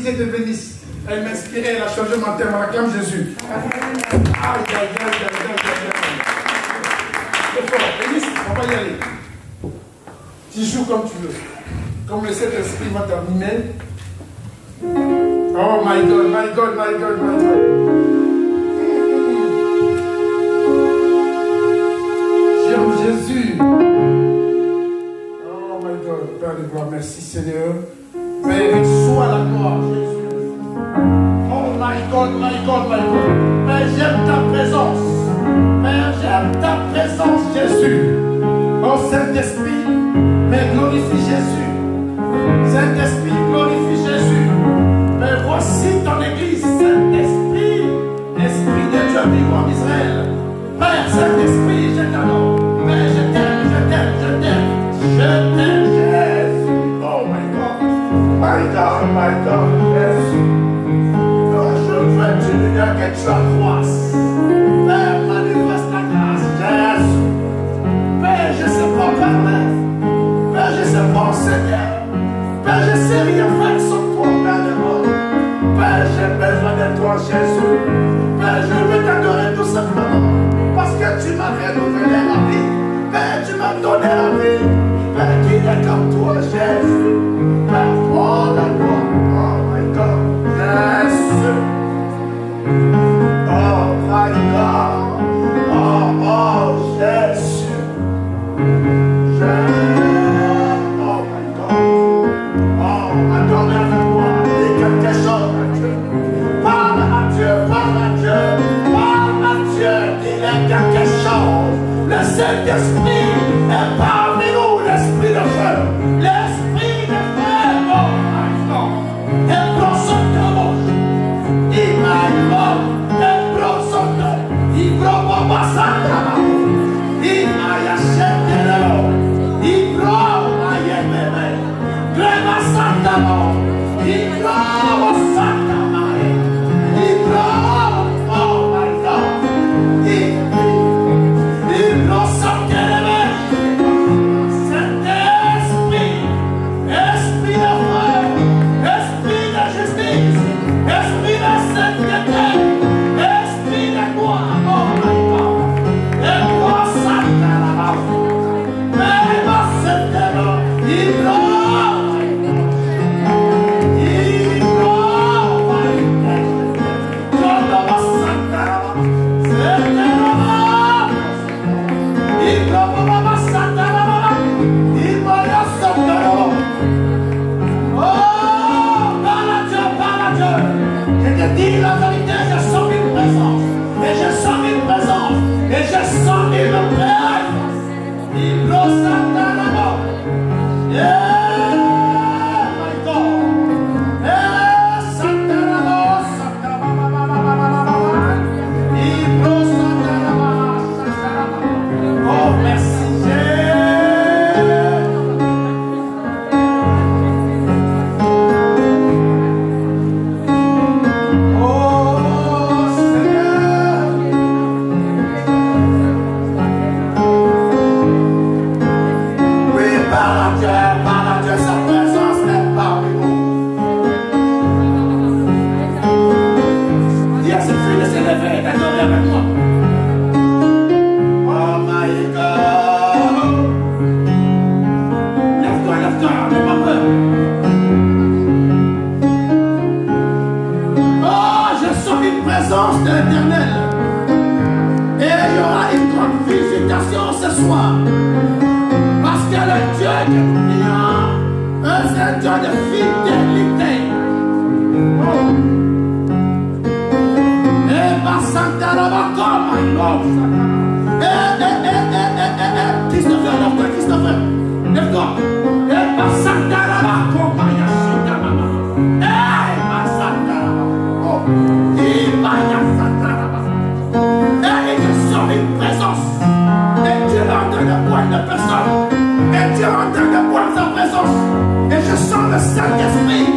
Dieu te bénisse. Elle m'inspire, elle a changé mon thème. On acclame Jésus. Aïe, aïe, aïe, aïe, aïe, aïe. C'est fort. Bénisse, on va y aller. Tu joues comme tu veux. Comme le Saint-Esprit va t'animer. Oh my God, my God, my God, my God. J'aime Jésus. Oh my God, Père de gloire, merci Seigneur. Père, sois la gloire, Jésus. Oh my God, my God, my God. Père, j'aime ta présence. Père, j'aime ta présence, Jésus. Oh Saint-Esprit, mais glorifie Jésus. Saint-Esprit, glorifie Jésus. Père, voici ton église, Saint-Esprit, Esprit de Dieu vivant en Israël. Père, Saint-Esprit, je t'adore. Père, je t'aime, je t'aime, je t'aime. Je t'aime, Jésus. Oh my God. My God, my God, Jésus. Oh, je veux te dire que tu accroisses. Père, manifeste ta grâce, Jésus. Père, je ne sais pas parler. Père, je ne sais pas enseigner. Père, je ne sais rien faire sans toi, Père de moi. Père, j'ai besoin de toi, Jésus. Père, je veux t'adorer tout simplement. Parce que tu m'as renouvelé la vie. Père, tu m'as donné la vie. Père, qui est comme toi, Jésus. Père, prends la gloire. Oh my God. Jésus. Oh my God. Oh, Jésus. Oh my God. Oh, attendez avec moi. Dis quelque chose à Dieu. Parle à Dieu, parle à Dieu. Parle à Dieu. Dis-lui quelque chose. Le Saint-Esprit est parmi nous, l'Esprit de feu. L'Esprit de feu. Oh my God. Et prends son temps. Il m'a dit, et prends son temps. Il prend ma santa. Il m'a acheté l'eau. Il prend ma yémé. Grema santa. Il prend ma santa. Il prend. Oh my God. Il prend son télémé. Saint-Esprit. Esprit de feu. Esprit de justice. Esprit de sainteté. Esprit de gloire. Oh my God. Et moi, Santa là-bas. Mais moi, Santa là. Il prend. Il prend. Quand on va Santa là-bas. C'est là-bas. Il prend ma Santa là-bas. Il va la Santa là-bas. Oh, parle à Dieu. Je te dis la vérité, je sens une présence. Et je sens une présence. Et je sens une présence. Il bloque Santa là-bas. Yeah, my God. Yeah, Santa là-bas. Santa là-bas. Il bloque Santa là-bas. Santa là-bas. Oh, merci Jésus. Oh Seigneur. Oui, parle à Dieu, sa présence est parmi nous. Dis à cette fille de se lever et d'adorer avec moi. Oh my God. Lève-toi, n'aie pas peur. Oh, je sens une présence de l'Éternel. Et il y aura une grande visitation ce soir. Parce que le Dieu que nous prions, c'est un Dieu de fidélité. Oh. Et par Santa Rabaka, my Lord. Christopher, lève-toi. Lève-toi. Et par Santa Rabaka, my Yashita, maman. Et par Santa Rabaka. Oh. Et par Santa Rabaka. Et je sens une présence. Et Dieu est en train de boire de personne. Et Dieu est en train de boire sa présence. Et je sens le Saint-Esprit.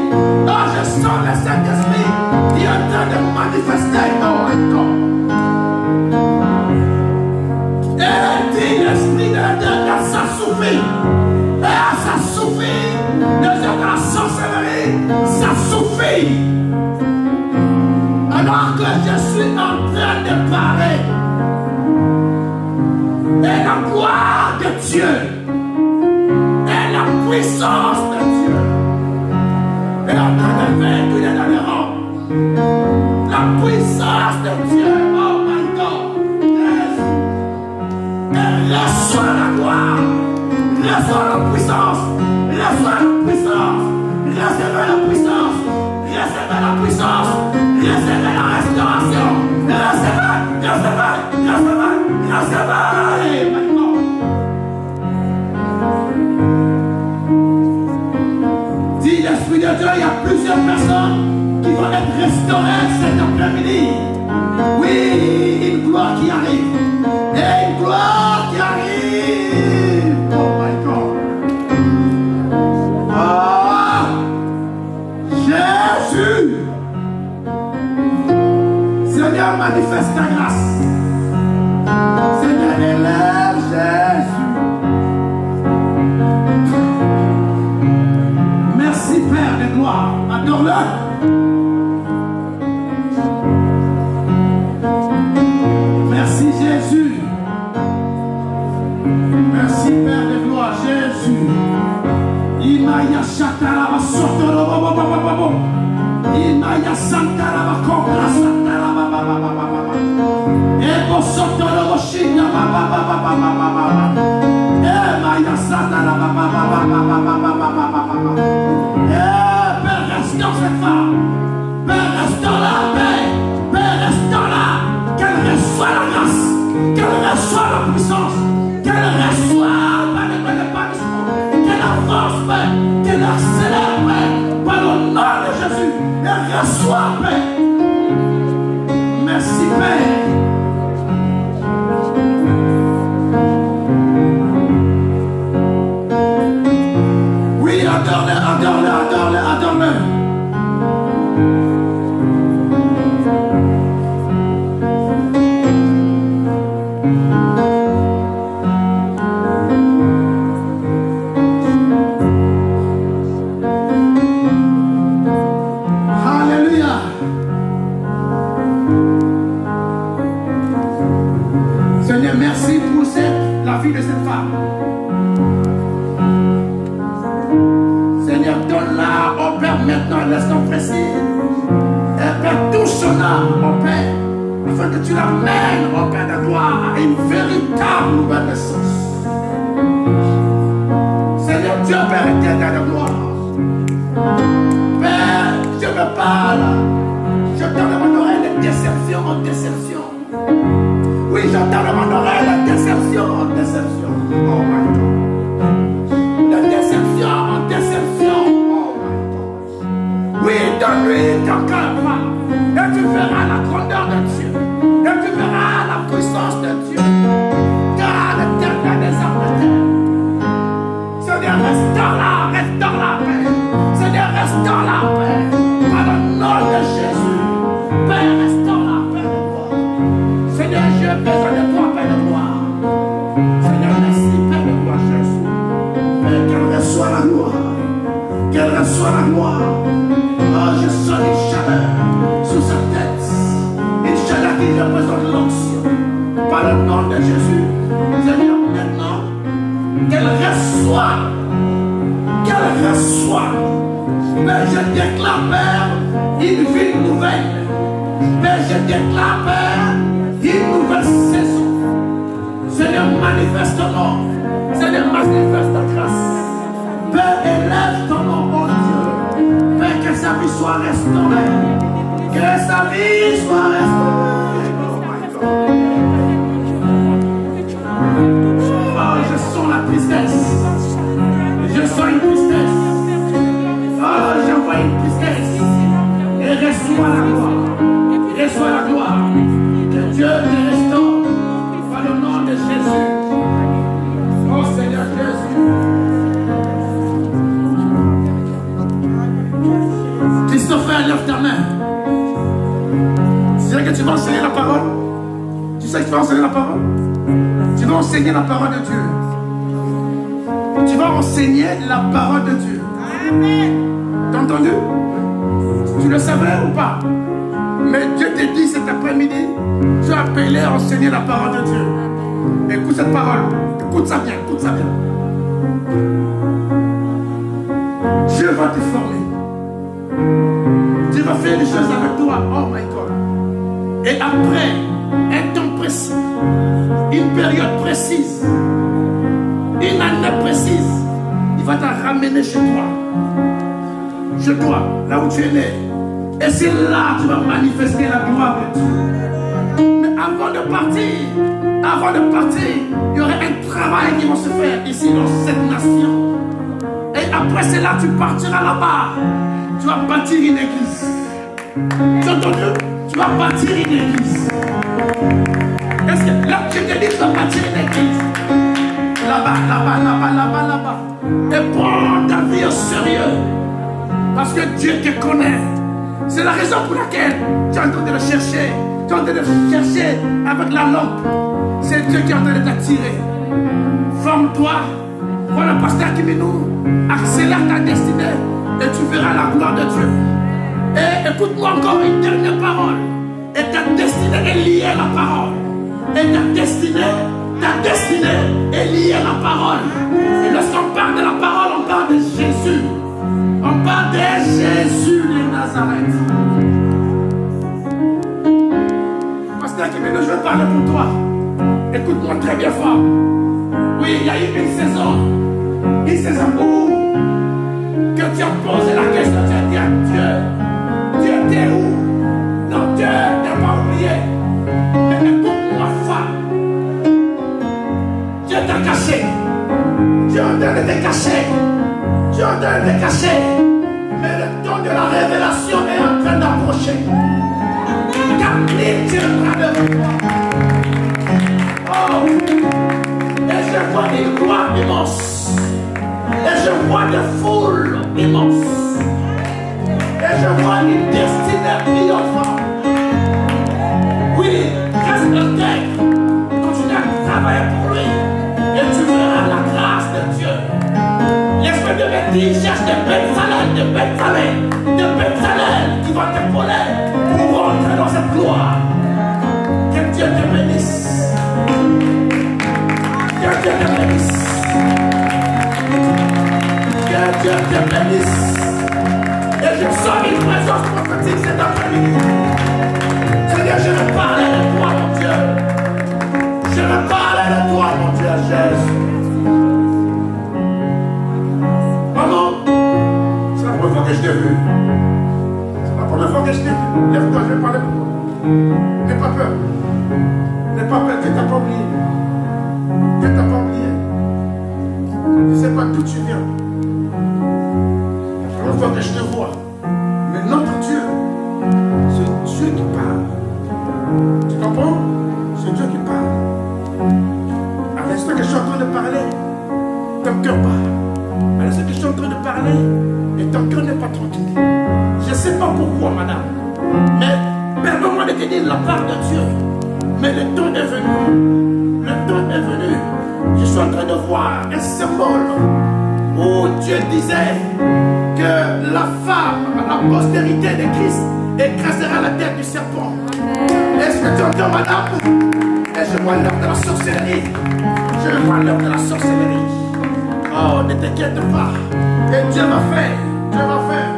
Oh, je sens le Saint-Esprit. Il est en train de manifester. Oh my God. Et dit l'Esprit de Dieu, ça suffit. Et ça suffit. De la sorcellerie, ça suffit. Dieu et la puissance de Dieu est en train de véhiculer dans les rangs. La puissance de Dieu, oh my God, et reçoit la gloire, reçoit la puissance, reçoit la puissance, recevez la puissance, recevez la puissance, recevez la restauration, recevez, recevez, recevez, recevez, my God. Dit l'Esprit de Dieu, il y a plusieurs personnes qui vont être restaurées cet après-midi. Oui, une gloire qui arrive. Et une gloire qui arrive. Oh my God. Ah, Jésus. Seigneur, manifeste ta grâce. Seigneur, élève Jésus. Merci Père de gloire. Adore-le. Merci Jésus. Merci Père de gloire, Jésus. Imaya Shatara Sotoro Bobo. Imaya Santara Bakobra Santara Baba. Ebo Sotoro Boshina Baba. Emaya Santara Baba. Père, restaure cette femme. Père, restaure la paix. Père, restaure la. Qu'elle reçoit la grâce. Qu'elle reçoit la puissance. Qu'elle reçoit qu'elle avance, Père. Qu'elle accélère, Père. Par le nom de Jésus. Elle reçoit, Père. Merci, Père. Oui, adore-le, adore-le, adore-le, adore-le. Merci pour la vie de cette femme. Seigneur, donne-la au Père maintenant à l'instant précis. Et Père, touche son âme, mon Père, afin que tu l'amènes, mon Père de gloire, à une véritable nouvelle naissance. Seigneur Dieu, Père éternel de gloire. Père, je me parle. Je donne mon oreille de déception en déception. Oui, j'entends dans mon oreille la déception en déception. Oh my God. La déception en déception. Oh my God. Oui, donne-lui ton cœur, et tu verras la grandeur de Dieu. Et tu verras la puissance de Dieu. Car l'éternel des armes de terre. Seigneur, restaure-la, restaure-la, Père. Seigneur, restaure-la, Père. Par le nom de Jésus. Père, restaure-la, Père de gloire. Seigneur, j'ai besoin de toi, Père de gloire. Seigneur, merci, Père de gloire, Jésus. Père, qu'elle reçoit la gloire. Qu'elle reçoit la gloire. Oh, je sens une chaleur sous sa tête. Une chaleur qui représente l'onction. Par le nom de Jésus. Seigneur, maintenant, qu'elle reçoit. Qu'elle reçoit. Père, je déclare, Père, une vie nouvelle. Père, je déclare, Père, une nouvelle saison. Seigneur, manifeste ton nom. Seigneur, manifeste ta grâce. Père, élève ton nom, oh Dieu. Père, que sa vie soit restaurée. Que sa vie soit restaurée. Oh my God. Oh, je sens la tristesse. Je sens une tristesse. Oh, je vois une tristesse. Et reçois la gloire. Reçois la gloire. Que Dieu te restaure par le nom de Jésus. Oh Seigneur Jésus. Christopher, lève ta main. Tu sais que tu vas enseigner la parole. Tu sais que tu vas enseigner la parole. Tu vas enseigner la parole de Dieu. Tu vas enseigner la parole de Dieu. Amen. T'as entendu? Tu le savais ou pas? Mais Dieu te dit cet après-midi, tu as appelé à enseigner la parole de Dieu. Écoute cette parole. Écoute Écoute ça bien, écoute ça bien. Dieu va te former. Dieu va faire des choses avec toi. Oh my God. Et après, un temps précis, une période précise, une année précise, il va te ramener chez toi. Chez toi, là où tu es né. Et c'est là que tu vas manifester la gloire de Dieu. Mais avant de partir, il y aurait un travail qui va se faire ici dans cette nation. Et après cela, tu partiras là-bas. Tu vas bâtir une église. Tu as entendu? Tu vas bâtir une église. Est-ce que là, je te dis, tu vas bâtir une église. Là-bas. Et prends ta vie au sérieux. Parce que Dieu te connaît. C'est la raison pour laquelle tu es en train de le chercher. Tu es en train de le chercher avec la lampe. C'est Dieu qui est en train de t'attirer. Forme-toi. Voilà le pasteur Kiminou. Accélère ta destinée. Et tu verras la gloire de Dieu. Et écoute-moi encore une dernière parole. Et ta destinée est liée à la parole. Et ta destinée est liée à la parole. Et lorsqu'on parle de la parole, on parle de Jésus. On parle de Jésus de Nazareth. Pasteur Kiminou, je veux parler pour toi. Écoute-moi très bien fort. Oui, il y a eu une saison où que tu as posé la question, tu as dit à Dieu, Dieu t'es où? Non, Dieu t'es pas oublié. Mais écoute-moi fort. Dieu t'a caché. Dieu est en train de te cacher. Dieu est en train de te cacher. Mais le temps de la révélation est en train d'approcher. Car il tiendra devant toi. Oh! Et je vois une gloire immense. Et je vois des foules immenses. Et je vois une destinée triomphante. Oui, reste le texte. Continue à travailler pour lui. Et tu verras la grâce de Dieu. L'esprit de bêtise cherche des Bezalel qui vont t'épauler pour rentrer dans cette gloire. Que Dieu te bénisse. Que Dieu te bénisse. Que Dieu te bénisse. Et je sens une présence prophétique cet après-midi. Seigneur, je veux parler de toi, mon Dieu. Je veux parler de toi, mon Dieu, Jésus. Maman, c'est la première fois que je t'ai vu. C'est la première fois que je t'ai vu. Lève-toi, je vais parler pour toi. N'aie pas peur. N'aie pas peur, Dieu t'a pas oublié. Dieu t'a pas oublié. Je ne sais pas d'où tu viens. La première fois que je te vois. Mais notre Dieu, c'est Dieu qui parle. Tu comprends? C'est Dieu qui parle. À l'instant que je suis en train de parler, ton cœur parle. À l'instant que je suis en train de parler, et ton cœur n'est pas tranquille. Je ne sais pas pourquoi, madame. Mais permets-moi de te dire la part de Dieu. Mais le temps est venu. Le temps est venu. Je suis en train de voir un symbole où Dieu disait que la femme, la postérité de Christ, écrasera la tête du serpent. Est-ce que tu entends, madame? Et je vois l'heure de la sorcellerie. Je vois l'heure de la sorcellerie. Oh, ne t'inquiète pas. Et Dieu va faire. Dieu va faire.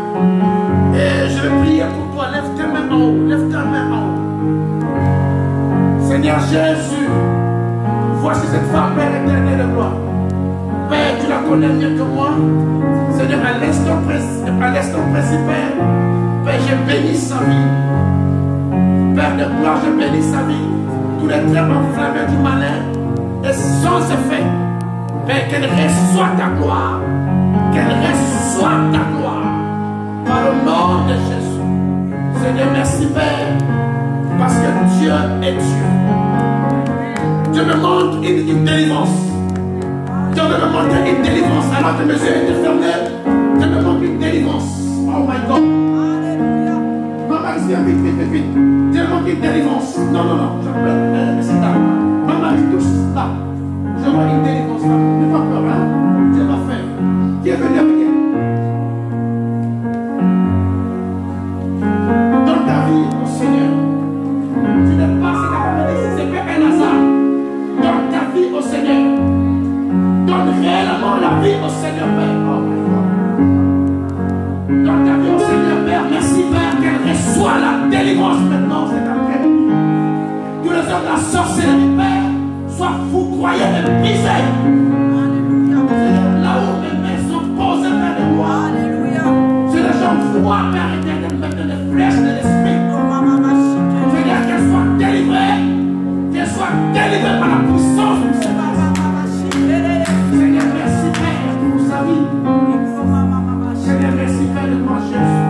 Et je vais prier pour toi. Lève tes mains en haut. Lève ta main en haut. Seigneur Jésus, voici cette femme, Père éternel de gloire. Père, tu la connais mieux que moi. Seigneur, à l'instant précis, Père. Père, je bénis sa vie. Père de gloire, je bénis sa vie. Tous les traits enflammés du malin et sans effet. Père, qu'elle reçoive ta gloire. Qu'elle reçoive ta gloire. Par le nom de Jésus. Seigneur, merci Père. Parce que Dieu est Dieu. Dieu me montre une délivrance. Dieu me montre une délivrance. Alors que mes yeux étaient fermés, Dieu me montre une délivrance. Oh my God. Maman, vite. Dieu me montre une délivrance. Non. C'est là. Maman, touche là. Je vois une délivrance là. N'aie pas peur, hein. Dieu va faire. Qui est venu avec elle? Dans ta vie, au Seigneur, tu n'es pas cet après-midi. C'est pas un hasard. Dans ta vie, au Seigneur, vie au Seigneur Père. Oh my God. Dans ta vie au Seigneur Père, merci Père qu'elle reçoit la délivrance maintenant cet après-midi. Que les hommes de la sorcellerie, Père, soient foudroyés et brisés. Là où mes mains sont posées près de moi, c'est les gens froids, Père éternel, mettre des flèches de l'esprit. C'est-à-dire qu'elles soient délivrées par la puissance du Seigneur. Seigneur, merci Père pour sa vie. Seigneur, merci Père de moi, Jésus.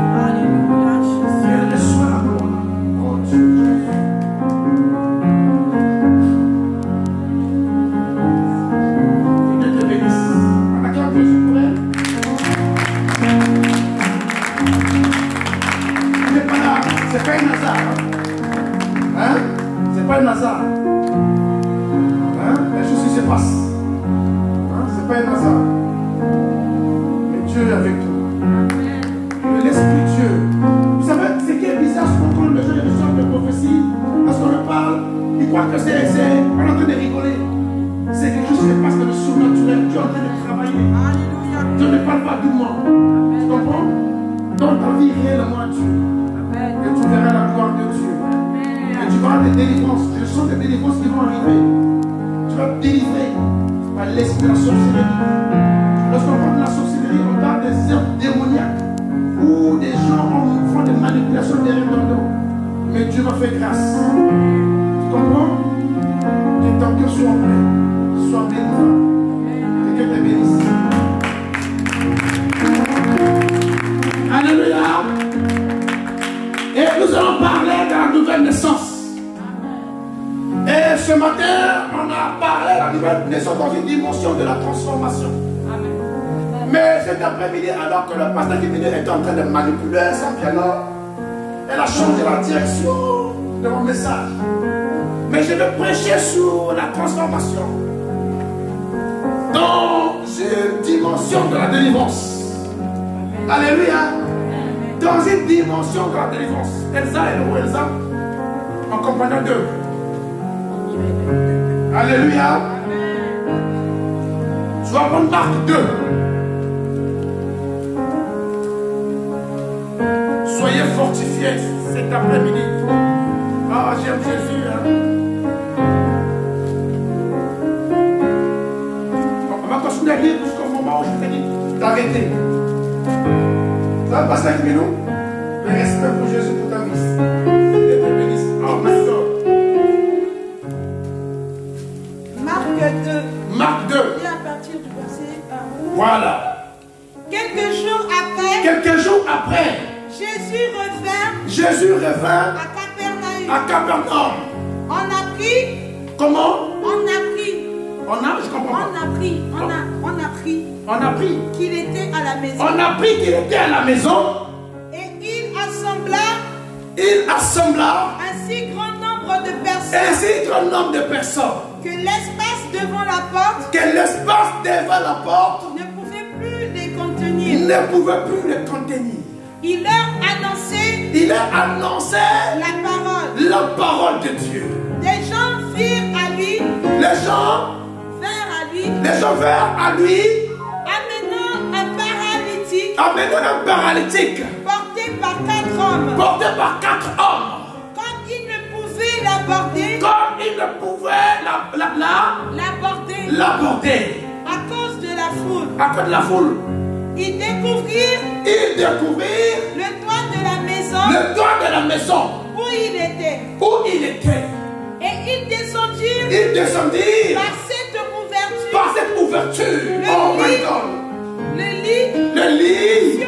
Qu'elle reçoit la gloire. Oh Dieu. Que Dieu te bénisse. On acclame Jésus pour elle. Il n'est pas là. C'est pas un hasard. Hein? C'est pas un hasard. Hein? Les choses qui se passent. Hein? C'est pas un hasard. Mais Dieu est avec toi. L'Esprit Dieu. Vous savez, ce qui est bizarre, c'est quand les gens reçoivent des prophéties, lorsqu'on leur parle, ils croient que c'est. On est en train de rigoler. C'est quelque chose qui se passe dans le surnaturel. Dieu est en train de travailler. Dieu ne parle pas doucement. Tu comprends? Dans ta vie réellement à Dieu. Et tu verras la gloire de Dieu. Et tu verras des délivrances. Je sens des délivrances qui vont arriver. Tu vas te délivrer par l'esprit de la sorcellerie. Lorsqu'on parle de la sorcellerie, on parle des œuvres démoniaques. Où des gens font des manipulations derrière leur dos. Mais Dieu va faire grâce. Tu comprends? Que ton cœur soit prêt. Sois béni. Que Dieu te bénisse. Alléluia. Et nous allons parler de la nouvelle naissance. Et ce matin, on a parlé de la nouvelle naissance dans une dimension de la transformation. Mais cet après-midi, alors que le pasteur qui est en train de manipuler son piano, elle a changé la direction de mon message. Mais je vais prêcher sur la transformation dans une dimension de la délivrance. Alléluia. Dans une dimension de la délivrance. Elsa et où Elsa? En compagnon d'eux. Alléluia. Tu vas prendre Marc 2. Soyez fortifiés cet après-midi. Ah, j'aime Jésus. Hein? On va continuer à lire jusqu'au moment où je t'ai dit d'arrêter. Ça va passer avec nous? Le respect pour Jésus pour ta vie. Dieu te bénisse. Oh, maintenant. Marc 2. Marc 2. Et à partir du verset 1. Voilà. Quelques jours après, Jésus revint à Capernaum. à Capernaum. On a pris. Comment? On a appris qu'il était à la maison. On a appris qu'il était à la maison. Et il assembla un si grand nombre de personnes. Que l'espace devant la porte ne pouvait plus les contenir. Il leur annonçait la parole de Dieu. Des gens virent à lui. Les gens vinrent à lui. Amenant un paralytique. Porté par 4 hommes. Comme ils ne pouvaient l'aborder. L'aborder. À cause de la foule. Ils découvrirent le toit de la maison. Où il était. Et ils descendirent par cette ouverture. Oh my God. Le lit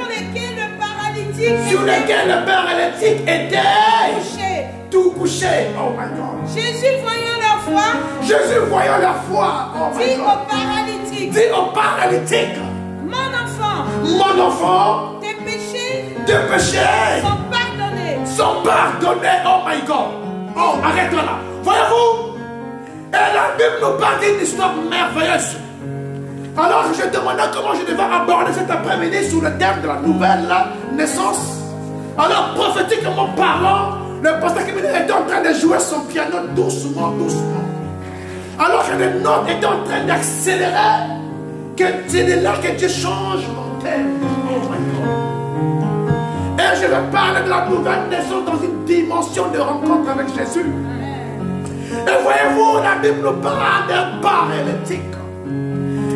sur lequel le paralytique était tout couché. Oh my God. Jésus voyant leur foi, Oh my dit God. au paralytique, mon enfant, tes péchés sont pardonnés. Oh my God. Oh, arrête-toi là. Voyez-vous? Et la Bible nous parle d'une histoire merveilleuse. Alors je demandais comment je devais aborder cet après-midi sur le thème de la nouvelle naissance. Alors prophétiquement parlant, le pasteur Kibini était en train de jouer son piano doucement. Alors que les notes étaient en train d'accélérer. que c'est de là que Dieu change mon thème. Oh my God. Et je veux parler de la nouvelle naissance dans une dimension de rencontre avec Jésus. Et voyez-vous, la Bible nous parle d'un paralytique.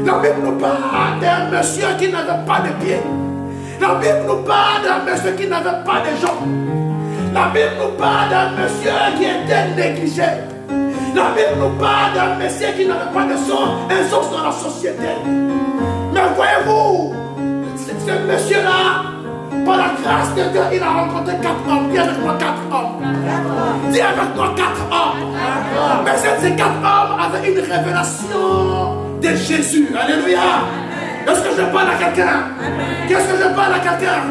La Bible nous parle d'un monsieur qui n'avait pas de pieds. La Bible nous parle d'un monsieur qui n'avait pas de jambes. La Bible nous parle d'un monsieur qui était négligé. La Bible nous parle d'un monsieur qui n'avait pas de sens dans la société. Mais voyez-vous, ce monsieur-là, par la grâce de Dieu, il a rencontré 4 hommes. Dis avec moi 4 hommes. Dis avec moi 4 hommes. Mais ces 4 hommes avaient une révélation de Jésus. Alléluia. Est-ce que je parle à quelqu'un? Qu'est-ce que je parle à quelqu'un?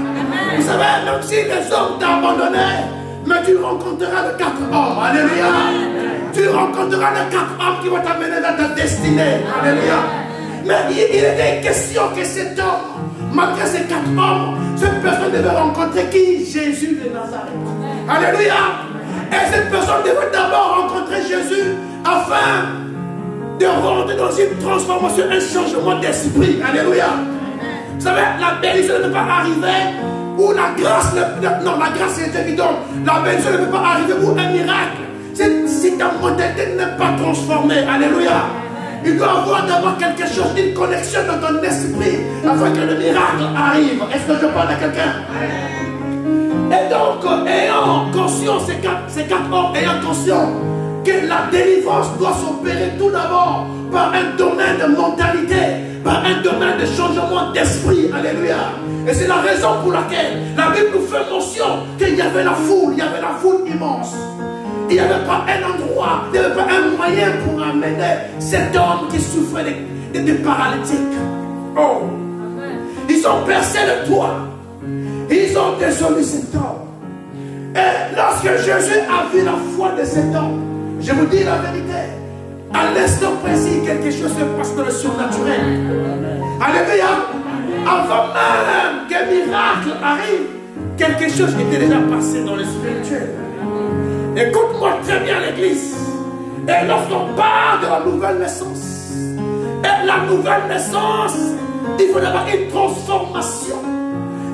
Vous savez, même si les hommes t'ont abandonné, mais tu rencontreras les 4 hommes. Alléluia. Tu rencontreras les 4 hommes qui vont t'amener dans ta destinée. Alléluia. Mais il était question que cet homme, malgré ces 4 hommes, cette personne devait rencontrer qui? Jésus de Nazareth. Alléluia. Et cette personne devait d'abord rencontrer Jésus afin de rentrer dans une transformation, un changement d'esprit. Alléluia. Vous savez, la bénédiction ne peut pas arriver où la grâce, non, la grâce est évidente. La bénédiction ne peut pas arriver où un miracle. Si ta mentalité n'est pas transformée. Alléluia. Il doit y avoir d'abord quelque chose, une connexion dans ton esprit afin que le miracle arrive. Est-ce que je parle à quelqu'un? Et donc, ayant conscience, ces 4 hommes ayant conscience que la délivrance doit s'opérer tout d'abord par un domaine de mentalité, par un domaine de changement d'esprit. Alléluia. Et c'est la raison pour laquelle la Bible nous fait mention qu'il y avait la foule, immense. Il n'y avait pas un endroit, il n'y avait pas un moyen pour amener cet homme qui souffrait de paralytiques. Oh! Ils ont percé le toit. Ils ont désolé cet homme. Et lorsque Jésus a vu la foi de cet homme, je vous dis la vérité, à l'instant précis, quelque chose se passe dans le surnaturel. Alléluia. Avant même qu'un miracle arrive, quelque chose était déjà passé dans le spirituel. Écoute-moi très bien, l'église. Et lorsqu'on parle de la nouvelle naissance, et la nouvelle naissance, il faut avoir une transformation.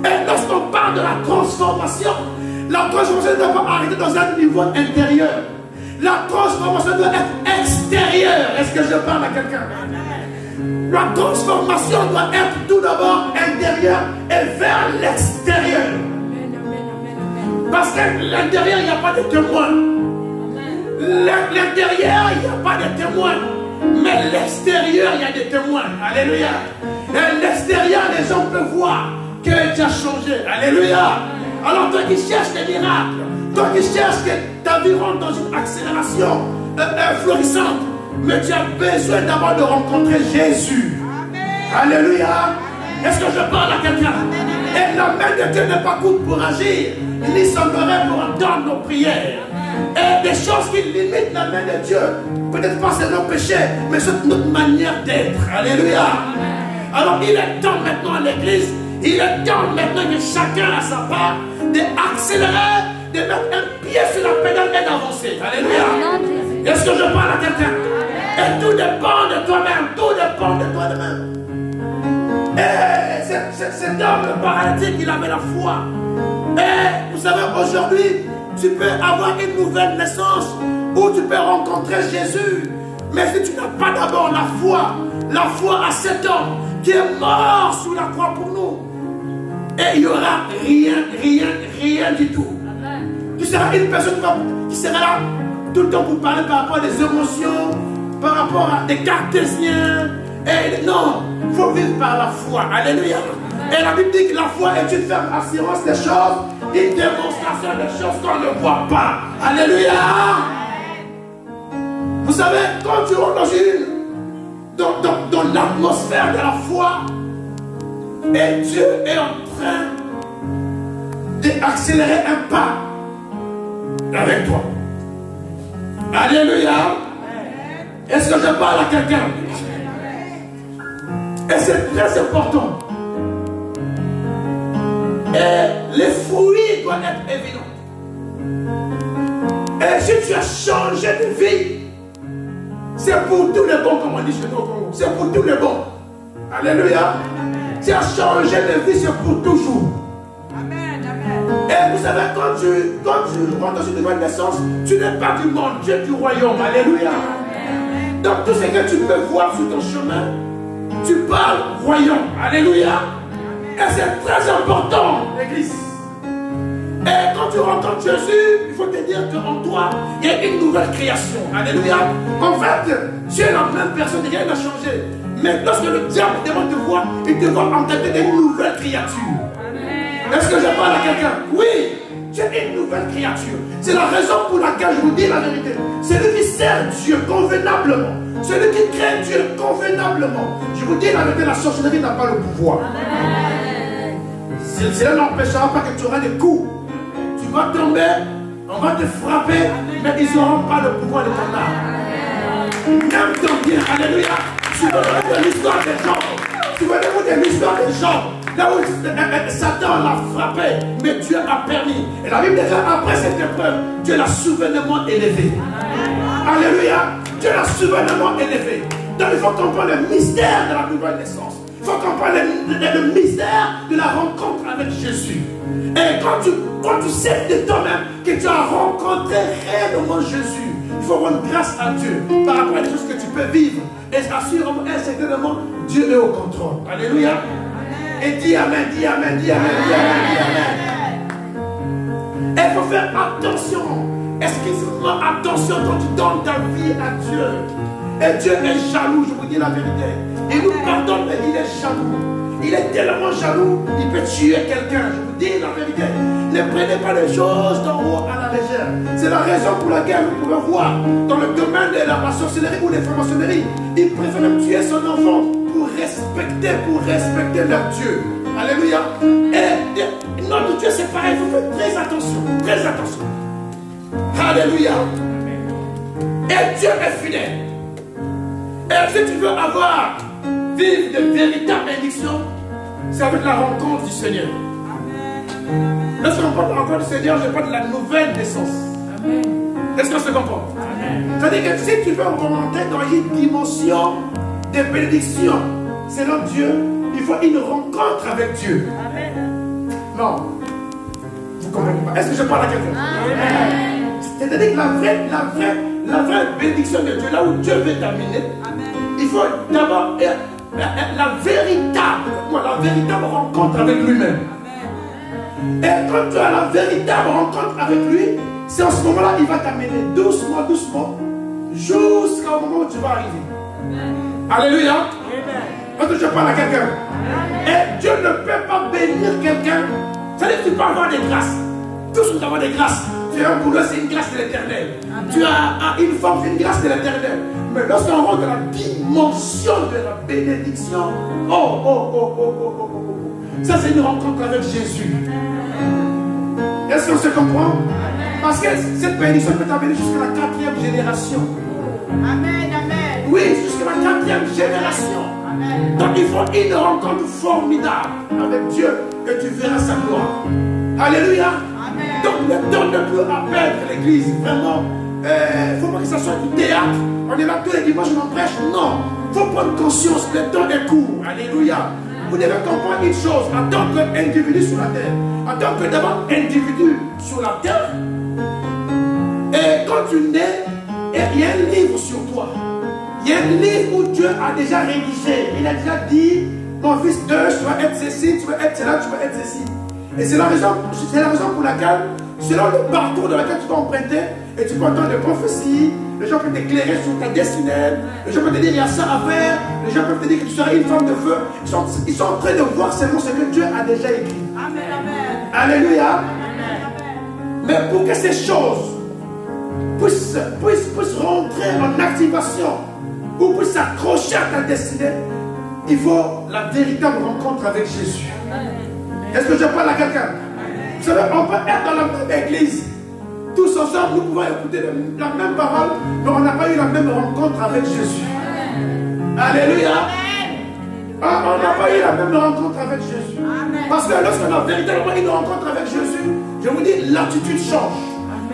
Et lorsqu'on parle de la transformation ne doit pas arrêter dans un niveau intérieur. La transformation doit être extérieure. Est-ce que je parle à quelqu'un? La transformation doit être tout d'abord intérieure et vers l'extérieur. Parce que l'intérieur, il n'y a pas de témoin. L'intérieur, il n'y a pas de témoin. Mais l'extérieur, il y a des témoins. Alléluia. Et l'extérieur, les gens peuvent voir que tu as changé. Alléluia. Alors toi qui cherches des miracles, toi qui cherches que ta vie rentre dans une accélération florissante, mais tu as besoin d'abord de rencontrer Jésus. Amen. Alléluia. Est-ce que je parle à quelqu'un? Et la main de Dieu n'est pas courte pour agir, ni son oreille pour entendre nos prières. Et des choses qui limitent la main de Dieu, peut-être pas c'est nos péchés, mais c'est notre manière d'être. Alléluia. Alors il est temps maintenant à l'église, il est temps maintenant que chacun a sa part d'accélérer, de mettre un pied sur la pédale et d'avancer. Alléluia. Est-ce que je parle à quelqu'un? Et tout dépend de toi-même, tout dépend de toi-même. Et cet homme, le paralytique, il avait la foi. Et vous savez, aujourd'hui, tu peux avoir une nouvelle naissance où tu peux rencontrer Jésus. Mais si tu n'as pas d'abord la foi à cet homme qui est mort sous la croix pour nous, et il n'y aura rien du tout. Tu seras une personne qui sera là tout le temps pour parler par rapport à des émotions, par rapport à des cartésiens. Et non, il faut vivre par la foi. Alléluia. Et la Bible dit que la foi est une ferme assurance des choses, une démonstration des choses qu'on ne voit pas. Alléluia. Vous savez, quand tu rentres dans l'atmosphère de la foi, et Dieu est en train d'accélérer un pas avec toi. Alléluia. Est-ce que je parle à quelqu'un? Et c'est très important. Et les fruits doivent être évidents. Et si tu as changé de vie, c'est pour tous les bons, comme on dit chez nous au Congo. C'est pour tous les bons. Alléluia. Tu as changé de vie, c'est pour toujours. Amen, amen. Et vous savez, quand tu rentres dans une nouvelle naissance, tu n'es pas du monde, tu es du royaume. Alléluia. Amen. Donc tout ce que tu peux voir sur ton chemin, tu parles royaume. Alléluia. Et c'est très important, l'église. Et quand tu rencontres Jésus, il faut te dire qu'en toi, il y a une nouvelle création. Alléluia. En fait, tu es la même personne, rien n'a changé. Mais lorsque le diable demande de voir, il te voit en tête d'une nouvelle créature. Est-ce que je parle à quelqu'un? Oui, tu es une nouvelle créature. C'est la raison pour laquelle je vous dis la vérité. Celui qui sert Dieu convenablement, celui qui craint Dieu convenablement, je vous dis la vérité, la sorcellerie n'a pas le pouvoir. Cela n'empêchera pas que tu auras des coups. Tu vas tomber, on va te frapper, mais ils n'auront pas le pouvoir de ton âme. Même ton bien, alléluia. Tu veux de l'histoire des gens. Tu veux de l'histoire des gens. Là où Satan l'a frappé, mais Dieu a permis. Et la Bible dit après cette épreuve, Dieu l'a souverainement élevé. Alléluia. Dieu l'a souverainement élevé. Donc il faut comprendre le mystère de la nouvelle naissance. Il faut comprendre le mystère de la rencontre avec Jésus. Et quand tu sais de toi-même que tu as rencontré réellement Jésus, il faut rendre grâce à Dieu par rapport à des choses que tu peux vivre. Et assurément, certainement, Dieu est au contrôle. Alléluia. Et dis Amen, dis Amen, dis Amen, dis Amen, dis Amen. Et il faut faire attention, exclusivement attention quand tu donnes ta vie à Dieu. Et Dieu est jaloux, je vous dis la vérité. Il nous pardonne, mais il est jaloux. Il est tellement jaloux, il peut tuer quelqu'un. Je vous dis la vérité. Ne prenez pas les choses d'en haut à la légère. C'est la raison pour laquelle vous pouvez voir dans le domaine de la sorcellerie ou des francs-maçonneries, ils préfèrent même tuer son enfant pour respecter leur Dieu. Alléluia. Et notre Dieu, c'est pareil. Il faut faire très attention. Très attention. Alléluia. Et Dieu est fidèle. Et si tu veux vivre de véritables bénédictions, c'est avec la rencontre du Seigneur. Lorsqu'on parle de la rencontre du Seigneur, je parle de la nouvelle naissance. Est-ce qu'on se comprend? C'est-à-dire que si tu veux remonter dans une dimension de bénédiction, selon Dieu, il faut une rencontre avec Dieu. Non. Vous ne comprenez pas? Est-ce que je parle à quelqu'un? C'est-à-dire que la vraie bénédiction de Dieu, là où Dieu veut t'amener, il faut d'abord la véritable rencontre avec lui-même. Et quand tu as la véritable rencontre avec lui, c'est en ce moment-là il va t'amener doucement, jusqu'au moment où tu vas arriver. Alléluia. Quand je parle à quelqu'un, et Dieu ne peut pas bénir quelqu'un, c'est-à-dire que tu peux avoir des grâces. Tous nous avons des grâces. Tu as un boulot, c'est une grâce de l'éternel. Tu as une forme, c'est une grâce de l'éternel. Mais lorsqu'on rentre dans la dimension de la bénédiction, ça c'est une rencontre avec Jésus. Est-ce qu'on se comprend? Parce que cette bénédiction peut t'amener jusqu'à la 4e génération. Amen, amen. Oui, jusqu'à la 4e génération. Amen. Donc il faut une rencontre formidable avec Dieu et tu verras sa gloire. Alléluia. Amen. Donc le temps ne peut pas perdre l'église. Vraiment, il ne faut pas que ça soit du théâtre. On est là tous les dimanches, on prêche. Non. Il faut prendre conscience, le temps est court. Alléluia. Vous devez comprendre une chose, en tant qu'individu sur la terre, en tant que d'abord individu sur la terre, et quand tu nais, il y a un livre sur toi. Il y a un livre où Dieu a déjà rédigé. Il a déjà dit, mon fils, tu vas être ceci, tu vas être cela, tu vas être ceci. Et c'est la raison pour laquelle, selon le parcours dans lequel tu vas emprunter, et tu peux entendre des prophéties, les gens peuvent t'éclairer sur ta destinée, les gens peuvent te dire il y a ça à faire, les gens peuvent te dire que tu seras une femme de feu. Ils sont en train de voir seulement ce que Dieu a déjà écrit. Amen, amen. Alléluia. Amen. Mais pour que ces choses puissent rentrer en activation ou puissent s'accrocher à ta destinée, il faut la véritable rencontre avec Jésus. Est-ce que je parle à quelqu'un? Vous savez, on peut être dans la même église. Tous ensemble, nous pouvons écouter la même parole, mais on n'a pas eu la même rencontre avec Jésus. Alléluia. On n'a pas eu la même rencontre avec Jésus. Parce que lorsqu'on a véritablement une rencontre avec Jésus, je vous dis, l'attitude change.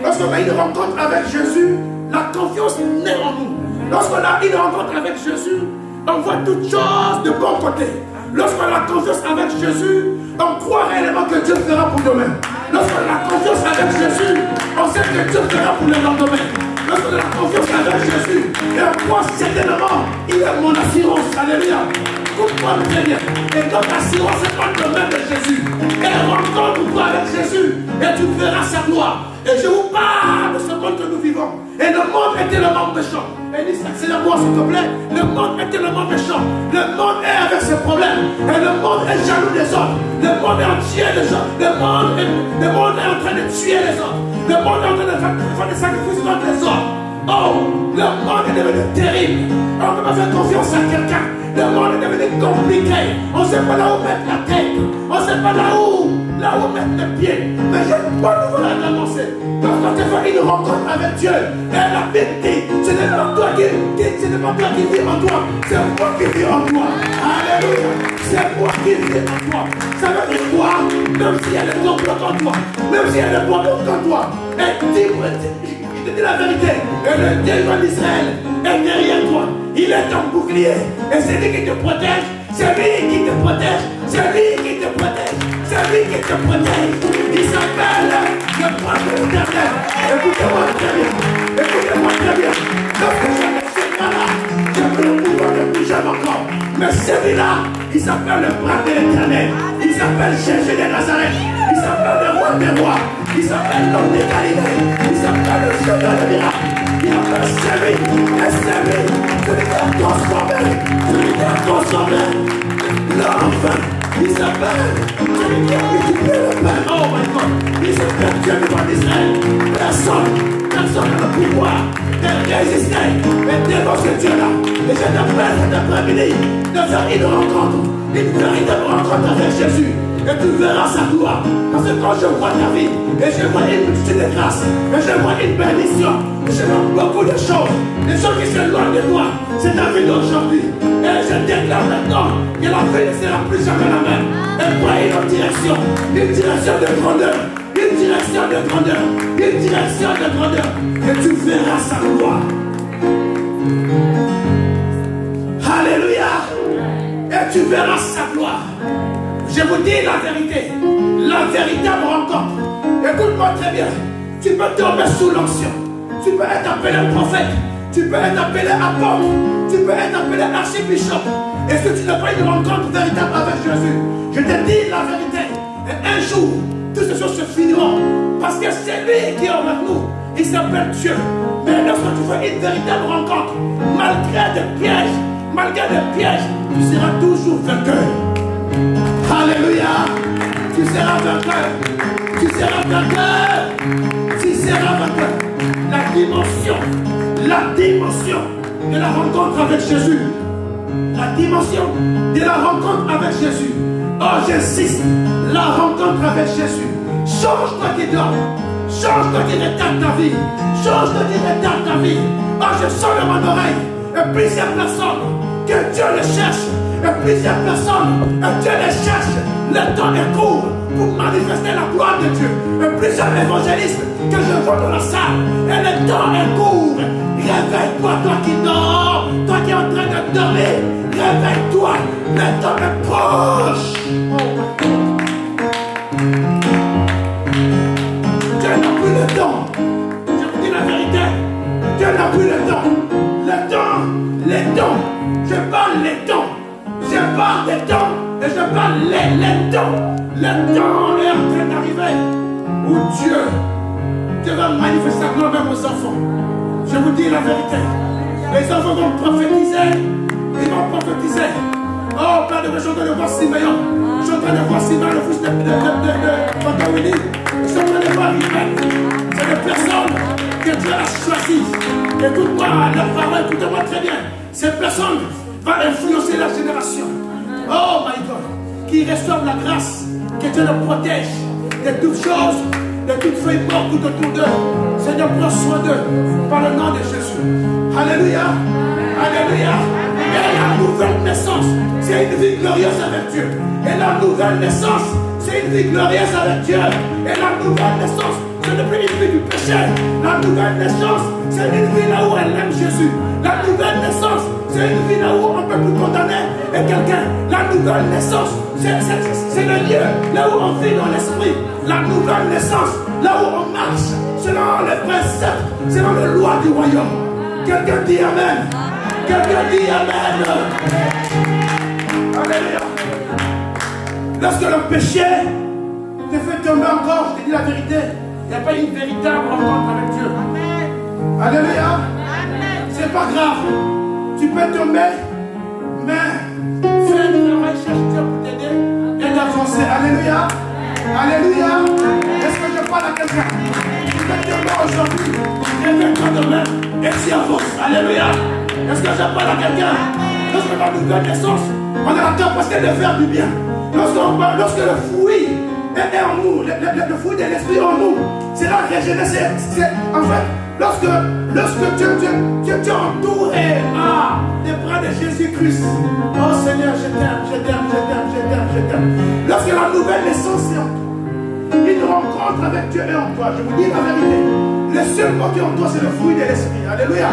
Lorsqu'on a une rencontre avec Jésus, la confiance naît en nous. Lorsqu'on a une rencontre avec Jésus, on voit toutes choses de bon côté. Lorsqu'on a confiance avec Jésus, on croit réellement que Dieu fera pour demain. Lorsqu'on a confiance avec Jésus, on sait que Dieu fera pour le lendemain. Lorsqu'on a confiance avec Jésus, et on croit certainement, il est mon assurance. Alléluia. Comprends très bien. Et notre assurance est dans le même de Jésus. Et rencontre-toi avec Jésus, et tu verras sa gloire. Et je vous parle de ce monde que nous vivons. Et le monde est tellement méchant. Et dis, accélère-moi s'il te plaît. Le monde est tellement méchant. Le monde est avec ses problèmes. Et le monde est jaloux des autres. Le monde est en tuer les autres. Le monde est en train de tuer les autres. Le monde est en train de faire des sacrifices contre les autres. Oh, le monde est devenu terrible. On ne peut pas faire confiance à quelqu'un. Le monde est devenu compliqué. On ne sait pas là où mettre la tête. On ne sait pas là où mettre les pieds. Mais j'ai une bonne nouvelle à t'annoncer. Quand tu fais une rencontre avec Dieu, et la vérité, ce n'est pas toi qui vis en toi, c'est moi qui vis en toi. Alléluia. C'est moi qui vis en toi. Ça veut dire quoi? Même s'il y a des complots en toi, même s'il y a des problèmes en toi, et dis-moi, il te dit la vérité. Et le Dieu d'Israël est derrière toi. Il est ton bouclier. Et c'est lui qui te protège. C'est lui qui te protège. C'est lui qui te protège. C'est lui qui te protège. Il s'appelle le prince de l'Éternel. Écoutez-moi très bien. Écoutez-moi très bien. Lorsque je ne suis pas là, j'ai pris le pouvoir de bouger mon corps. Mais celui-là, il s'appelle le prince de l'Éternel. Il s'appelle Jésus de Nazareth. Il s'appelle le roi des rois. Il s'appelle l'homme de Galilée. Il s'appelle le Seigneur de miracles. Il appelle celui qui a transformé. Celui qui a transformé. L'enfant. Il s'appelle celui qui a multiplié le pain. Oh my God. Il s'appelle Dieu d'Israël. Personne n'a le pouvoir de résister et devant ce Dieu-là. Et je t'appelle cet après-midi de faire une rencontre, une véritable rencontre avec Jésus. Et tu verras sa gloire. Parce que quand je vois ta vie, et je vois une multitude de grâces, et je vois une bénédiction, et je vois beaucoup de choses, des choses qui s'éloignent de toi, c'est ta vie d'aujourd'hui. Et je déclare maintenant que la vie ne sera plus jamais la même. Et prends une direction de grandeur, une direction de grandeur, une direction de grandeur, et tu verras sa gloire. Alléluia. Et tu verras sa gloire. Je vous dis la vérité, la véritable rencontre. Écoute-moi très bien. Tu peux tomber sous l'onction. Tu peux être appelé prophète. Tu peux être appelé apôtre. Tu peux être appelé archibishop. Et si tu n'as pas une rencontre véritable avec Jésus, je te dis la vérité. Et un jour, toutes ces choses se finiront. Parce que c'est lui qui est avec nous. Il s'appelle Dieu. Mais lorsque tu fais une véritable rencontre, malgré des pièges, tu seras toujours vainqueur. Alléluia. Tu seras vainqueur. Tu seras vainqueur. Tu seras vainqueur. La dimension de la rencontre avec Jésus. La dimension de la rencontre avec Jésus. Oh, j'insiste. La rencontre avec Jésus. Change-toi qui dors. Change-toi qui retarde ta vie. Change-toi qui retarde ta vie. Oh, je sens dans mon oreille. Et plusieurs personnes que Dieu les cherche. Et plusieurs personnes, Dieu les cherche. Le temps est court pour manifester la gloire de Dieu. Et plusieurs évangélistes que je vois dans la salle. Et le temps est court. Réveille-toi, toi qui dors. Toi qui es en train de dormir. Réveille-toi. Le temps est proche. Dieu n'a plus le temps. Je vous dis la vérité. Dieu n'a plus le temps. Les temps. Je parle les temps. Je parle des temps et je parle les temps. Le temps est en train d'arriver où Dieu va manifester sa gloire même aux enfants. Je vous dis la vérité. Les enfants vont prophétiser. Ils vont prophétiser. Oh, plein de gens sont en train de voir Simeon. Je suis en train de voir Simeon, le fils de Pantawini. Je suis en train de voir Ribet. C'est des personnes que Dieu a choisies. Écoute-moi, la parole, écoute-moi très bien. Ces personnes vont influencer la génération. Oh my God. Qui reçoivent la grâce. Que Dieu les protège de toutes choses, de toutes feuilles mortes tout autour d'eux. Seigneur, prends soin d'eux par le nom de Jésus. Alléluia. Alléluia. Et la nouvelle naissance, c'est une vie glorieuse avec Dieu. Et la nouvelle naissance, c'est une vie glorieuse avec Dieu. Et la nouvelle naissance, ce n'est plus une vie du péché. La nouvelle naissance, c'est une vie là où elle aime Jésus. La nouvelle naissance, c'est une vie là où on ne peut plus condamner quelqu'un. La nouvelle naissance, c'est le lieu là où on vit dans l'esprit. La nouvelle naissance, là où on marche selon les préceptes, selon les lois du royaume. Quelqu'un dit Amen. Quelqu'un dit Amen. Alléluia. Lorsque le péché te fait tomber encore, je te dis la vérité, il n'y a pas une véritable rencontre avec Dieu. Amen. Alléluia. Amen. C'est pas grave. Tu peux tomber, mais fais un travail, cherche Dieu pour t'aider et d'avancer. Alléluia. Alléluia. Est-ce que je parle à quelqu'un? Tu peux tomber aujourd'hui, réveille-toi demain et tu avances. Alléluia. Est-ce que je parle à quelqu'un? Lorsque la nouvelle naissance, on a la capacité de faire du bien. Lorsque le fruit est en nous, le fruit de l'esprit en nous, c'est la régénération. En fait, lorsque tu es entouré des bras de Jésus-Christ. Oh Seigneur, je t'aime, je t'aime, je t'aime, je t'aime, je t'aime. Lorsque la nouvelle naissance est en toi, une rencontre avec Dieu est en toi. Je vous dis la vérité. Le seul mot qui est en toi, c'est le fruit de l'esprit. Alléluia.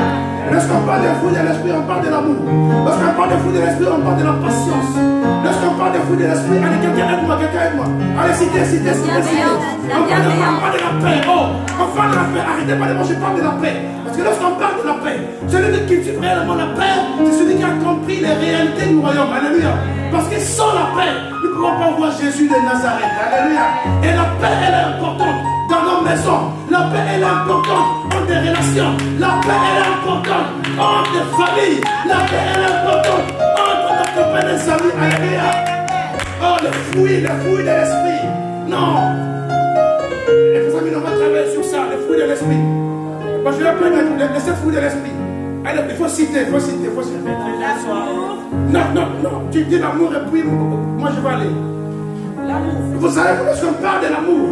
Lorsqu'on parle des fruits de l'esprit, on parle de l'amour. Lorsqu'on parle des fruits de l'esprit, on parle de la patience. Lorsqu'on parle des fruits de l'esprit, allez, quelqu'un aide-moi, quelqu'un aide-moi. Allez, citez. On parle de la paix. Oh, on parle de la paix. Arrêtez pas de manger, je parle de la paix. Parce que lorsqu'on parle de la paix, celui qui cultive réellement la paix, c'est celui qui a compris les réalités du royaume. Alléluia. Parce que sans la paix, nous ne pouvons pas voir Jésus de Nazareth. Alléluia. Et la paix, elle est importante dans nos maisons. La paix, elle est importante dans des relations. La paix, elle est importante entre des familles. La paix, elle est importante entre nos copains et amis. Alléluia. Oh, le fruit de l'esprit. Non. Les amis, on va travailler sur ça, le fruit de l'esprit. Parce que je vais prendre les 7 fruits de l'esprit. Allez, il faut citer. Non. Tu dis l'amour et puis moi je vais aller. L'amour. Vous savez, lorsqu'on parle de l'amour,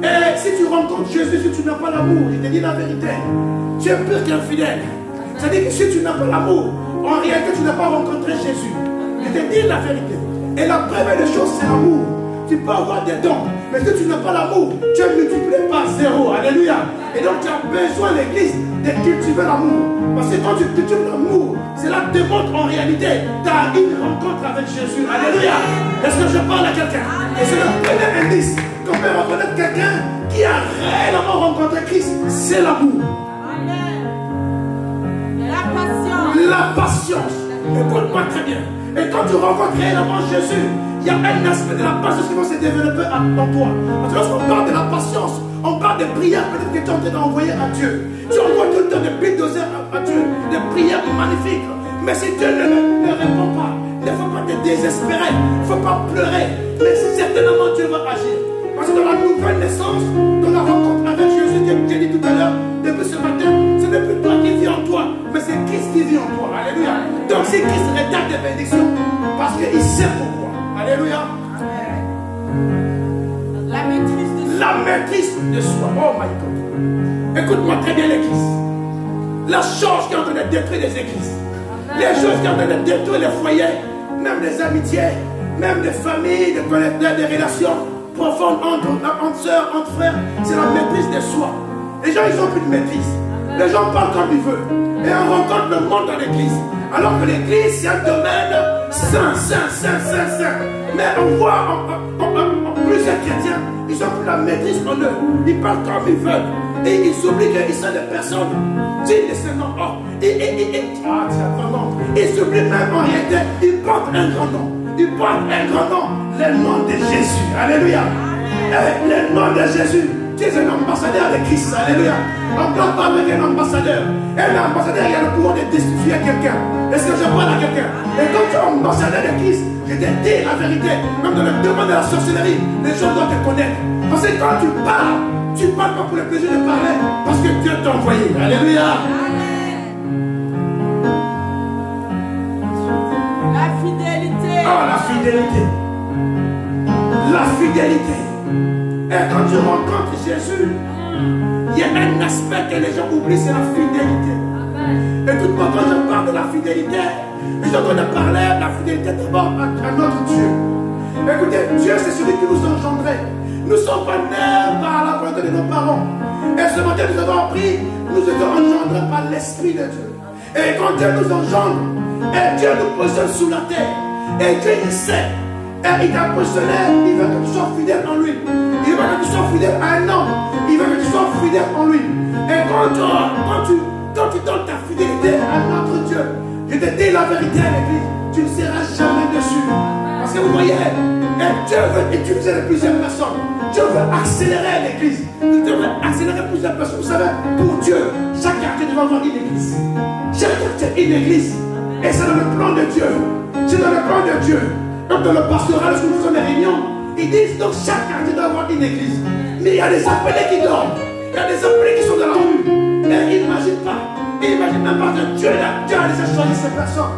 et si tu rencontres Jésus, si tu n'as pas l'amour, je te dis la vérité, tu es pire qu'un fidèle. C'est-à-dire que si tu n'as pas l'amour, en réalité tu n'as pas rencontré Jésus. Je te dis la vérité. Et la première des choses, c'est l'amour. Tu peux avoir des dons, mais si tu n'as pas l'amour, tu es multiplié par 0. Alléluia. Et donc tu as besoin, l'église, de cultiver l'amour. Parce que quand tu cultives l'amour, cela démontre en réalité tu as une rencontre avec Jésus. Alléluia. Est-ce que je parle à quelqu'un? Et c'est le premier indice qu'on peut reconnaître quelqu'un qui a réellement rencontré Christ. C'est l'amour. La patience. Écoute-moi très bien. Et quand tu rencontres réellement Jésus, il y a un aspect de la patience qui va se développer en toi. Parce que lorsqu'on parle de la patience, on parle de prières peut-être que tu es en train d'envoyer à Dieu. Tu envoies tout le temps des bulldozers à Dieu, des prières magnifiques. Mais si Dieu ne répond pas, il ne faut pas te désespérer, il ne faut pas pleurer. Mais certainement Dieu va agir. Parce que dans la nouvelle naissance, dans la rencontre avec Jésus, que j'ai dit tout à l'heure, depuis ce matin, ce n'est plus toi qui vis en toi, mais c'est Christ qui vit en toi. Alléluia. Donc si Christ retarde tes bénédictions, parce qu'il sait pourquoi. Alléluia. La maîtrise de soi. Oh my God. Écoute-moi très bien l'église. La chose qui est en train de détruire les églises, les choses qui sont en train de détruire les foyers, même les amitiés, même les familles, des relations profondes entre soeurs, entre frères, c'est la maîtrise de soi. Les gens, ils n'ont plus de maîtrise. Les gens parlent comme ils veulent. Et on rencontre le monde dans l'église. Alors que l'église, c'est un domaine saint. Mais on voit plusieurs chrétiens, ils ont plus la maîtrise en eux. Ils parlent comme ils veulent. Et ils oublient qu'ils sont des personnes dignes de ce nom. Oh, ils oublient même en réalité, ils portent un grand nom. Ils portent un grand nom, le nom de Jésus. Alléluia. Le nom de Jésus. Tu es un ambassadeur de Christ. Alléluia. On ne parle pas avec un ambassadeur. Un ambassadeur, il a le pouvoir de destituer quelqu'un. Est-ce que je parle à quelqu'un? Et quand tu es ambassadeur de Christ, je te dis la vérité. Même dans le domaine de la sorcellerie, les gens doivent te connaître. Parce que quand tu parles pas pour le plaisir de parler, parce que Dieu t'a envoyé. Alléluia. La fidélité. Oh, la fidélité. La fidélité. Et quand tu rencontres Jésus, il y a un aspect que les gens oublient, c'est la fidélité. Écoute-moi, quand je parle de la fidélité, je suis en train de parler de la fidélité d'abord à notre Dieu. Écoutez, Dieu, c'est celui qui nous a engendrés. Nous ne sommes pas nés par la volonté de nos parents. Et ce matin, nous avons appris, nous étions engendrés par l'Esprit de Dieu. Et quand Dieu nous engendre, et Dieu nous positionne sous la terre, et Dieu il sait, et il t'a positionné, il veut que tu sois fidèle en lui. Il veut que tu sois fidèle à un homme. Il veut que tu sois fidèle en lui. Et quand tu donnes ta fidélité à notre Dieu, je te dis la vérité à l'église, tu ne seras jamais déçu. Parce que vous voyez, et Dieu veut utiliser plusieurs personnes. Dieu veut accélérer l'église. Dieu veut accélérer plusieurs personnes. Vous savez, pour Dieu, chaque quartier doit avoir une église. Chaque quartier une église. Et c'est dans le plan de Dieu. C'est dans le plan de Dieu. Donc dans le pastoral, lorsque nous faisons des réunions, ils disent donc chaque quartier doit avoir une église. Mais il y a des appelés qui dorment. Il y a des appelés qui sont dans la rue. Et ils n'imaginent pas. Ils n'imaginent même pas que Dieu a déjà choisi ces personnes.